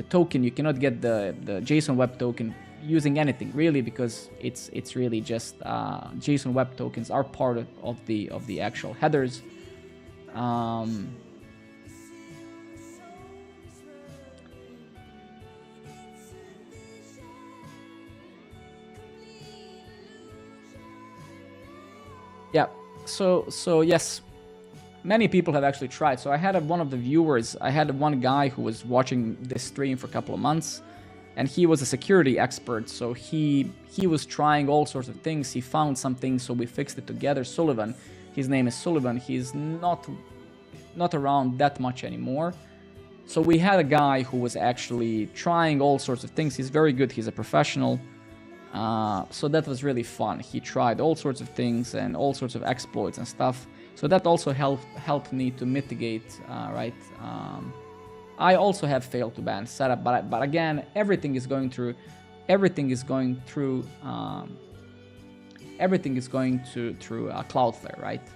S1: token. You cannot get the JSON web token using anything really, because it's really just JSON web tokens are part of the actual headers. Yeah. So yes. Many people have actually tried. So I had one of the viewers, I had one guy who was watching this stream for a couple of months, and he was a security expert. So he was trying all sorts of things. He found some things, so we fixed it together. Sullivan, his name is Sullivan. He's not around that much anymore. So we had a guy who was actually trying all sorts of things. He's very good. He's a professional. So that was really fun. He tried all sorts of things and all sorts of exploits and stuff. So that also helped me to mitigate, right? I also have failed to ban setup, but again, everything is going through Cloudflare, right?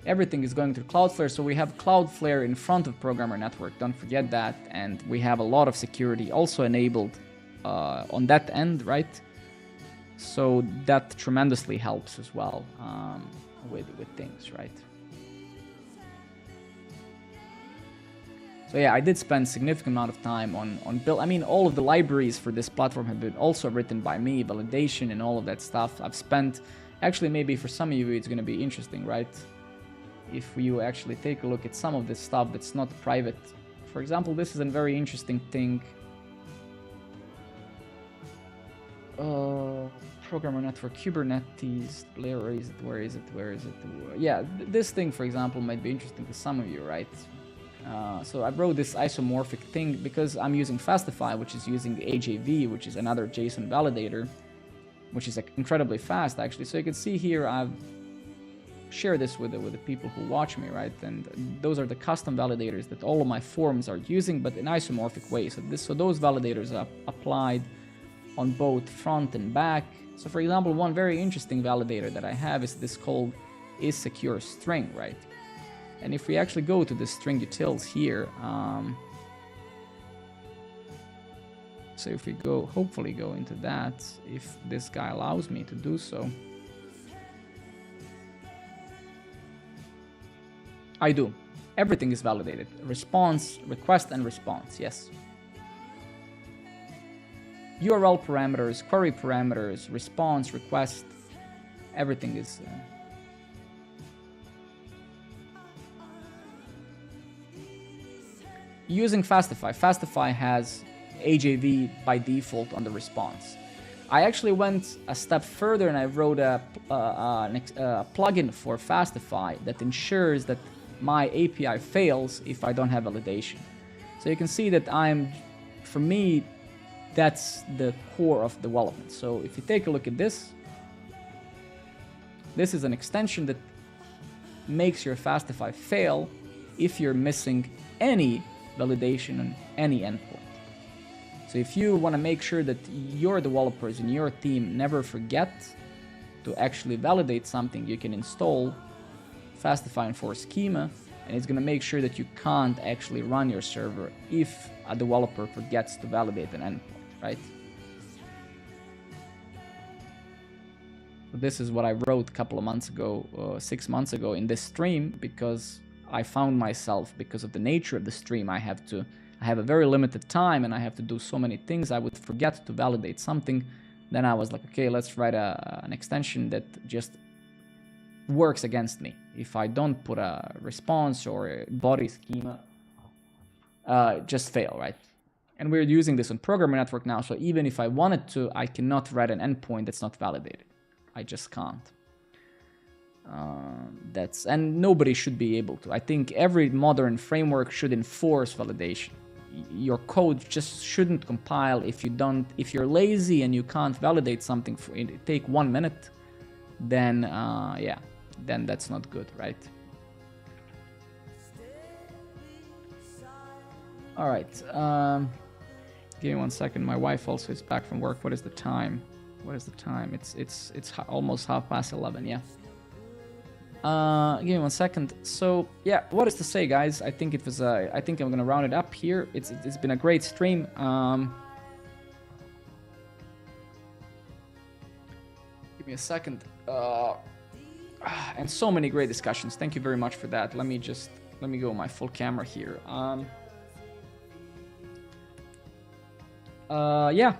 S1: Everything is going through Cloudflare, so we have Cloudflare in front of Programmer Network. Don't forget that, and we have a lot of security also enabled on that end, right? So that tremendously helps as well with things, right? So yeah, I did spend significant amount of time on build. I mean, all of the libraries for this platform have been also written by me, validation and all of that stuff. I've spent, actually maybe for some of you it's going to be interesting, right? If you actually take a look at some of this stuff that's not private. For example, this is a very interesting thing. Programmer Network, Kubernetes, where is it? Yeah, this thing, for example, might be interesting to some of you, right? So I wrote this isomorphic thing because I'm using Fastify, which is using AJV, which is another JSON validator, which is incredibly fast, actually. So you can see here, I've shared this with the people who watch me, right? And those are the custom validators that all of my forms are using, but in isomorphic way. So those validators are applied on both front and back. So for example, one very interesting validator that I have is this called isSecureString, right? And if we actually go to the string utils here, so if we go, hopefully go into that, if this guy allows me to do so. I do. Everything is validated. Response, request and response, yes. URL parameters, query parameters, response, request, everything is... Using Fastify. Fastify has AJV by default on the response. I actually went a step further and I wrote a plugin for Fastify that ensures that my API fails if I don't have validation. So you can see that I'm for me, that's the core of development. So if you take a look at this, this is an extension that makes your Fastify fail if you're missing any validation on any endpoint. So if you want to make sure that your developers in your team never forget to actually validate something, you can install Fastify Enforce Schema, and it's going to make sure that you can't actually run your server if a developer forgets to validate an endpoint, right? So this is what I wrote a couple of months ago, 6 months ago in this stream, because I found myself, because of the nature of the stream, I have a very limited time and I have to do so many things. I would forget to validate something. Then I was like, okay, let's write an extension that just works against me. If I don't put a response or a body schema, just fail, right? And we're using this on programmer network now. So even if I wanted to, I cannot write an endpoint that's not validated. I just can't. And nobody should be able to. I think every modern framework should enforce validation. Your code just shouldn't compile if you're lazy and you can't validate something for it take 1 minute, then then that's not good, right? All right, give me 1 second. My wife also is back from work. What is the time? It's almost 11:30. Yeah. Give me 1 second. So yeah, what is to say, guys? I think it was. I think I'm gonna round it up here. It's been a great stream. Give me a second. And so many great discussions. Thank you very much for that. Let me go my full camera here. Yeah,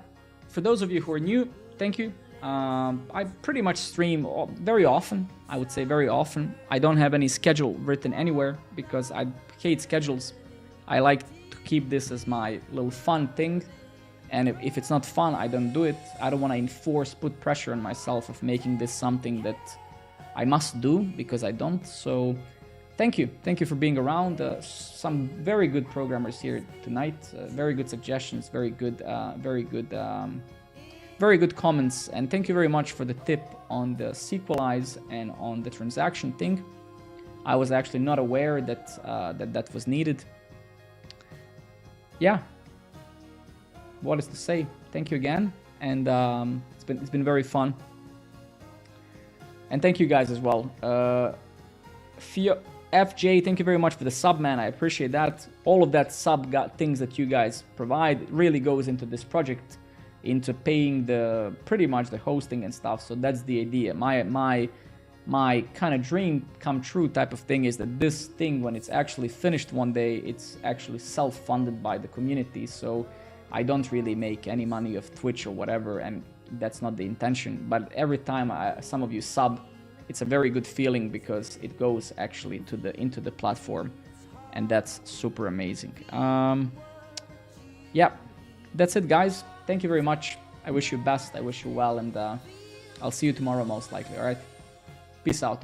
S1: for those of you who are new, thank you. I pretty much stream very often. I would say very often. I don't have any schedule written anywhere because I hate schedules. I like to keep this as my little fun thing. And if it's not fun, I don't do it. I don't want to put pressure on myself of making this something that I must do, because I don't. So thank you. Thank you for being around. Some very good programmers here tonight. Very good suggestions. Very good comments. And thank you very much for the tip on the sequelize and on the transaction thing. I was actually not aware that that was needed. Yeah. What is to say? Thank you again. And it's been very fun. And thank you guys as well. FJ, thank you very much for the sub, man. I appreciate that. All of that things that you guys provide really goes into this project, into paying pretty much the hosting and stuff. So that's the idea. My kind of dream come true type of thing is that this thing, when it's actually finished one day, it's actually self-funded by the community. So I don't really make any money of Twitch or whatever, and that's not the intention. But every time some of you sub, it's a very good feeling because it goes actually into the platform, and that's super amazing. Yeah, that's it, guys. Thank you very much. I wish you best. I wish you well, and I'll see you tomorrow most likely. All right, peace out.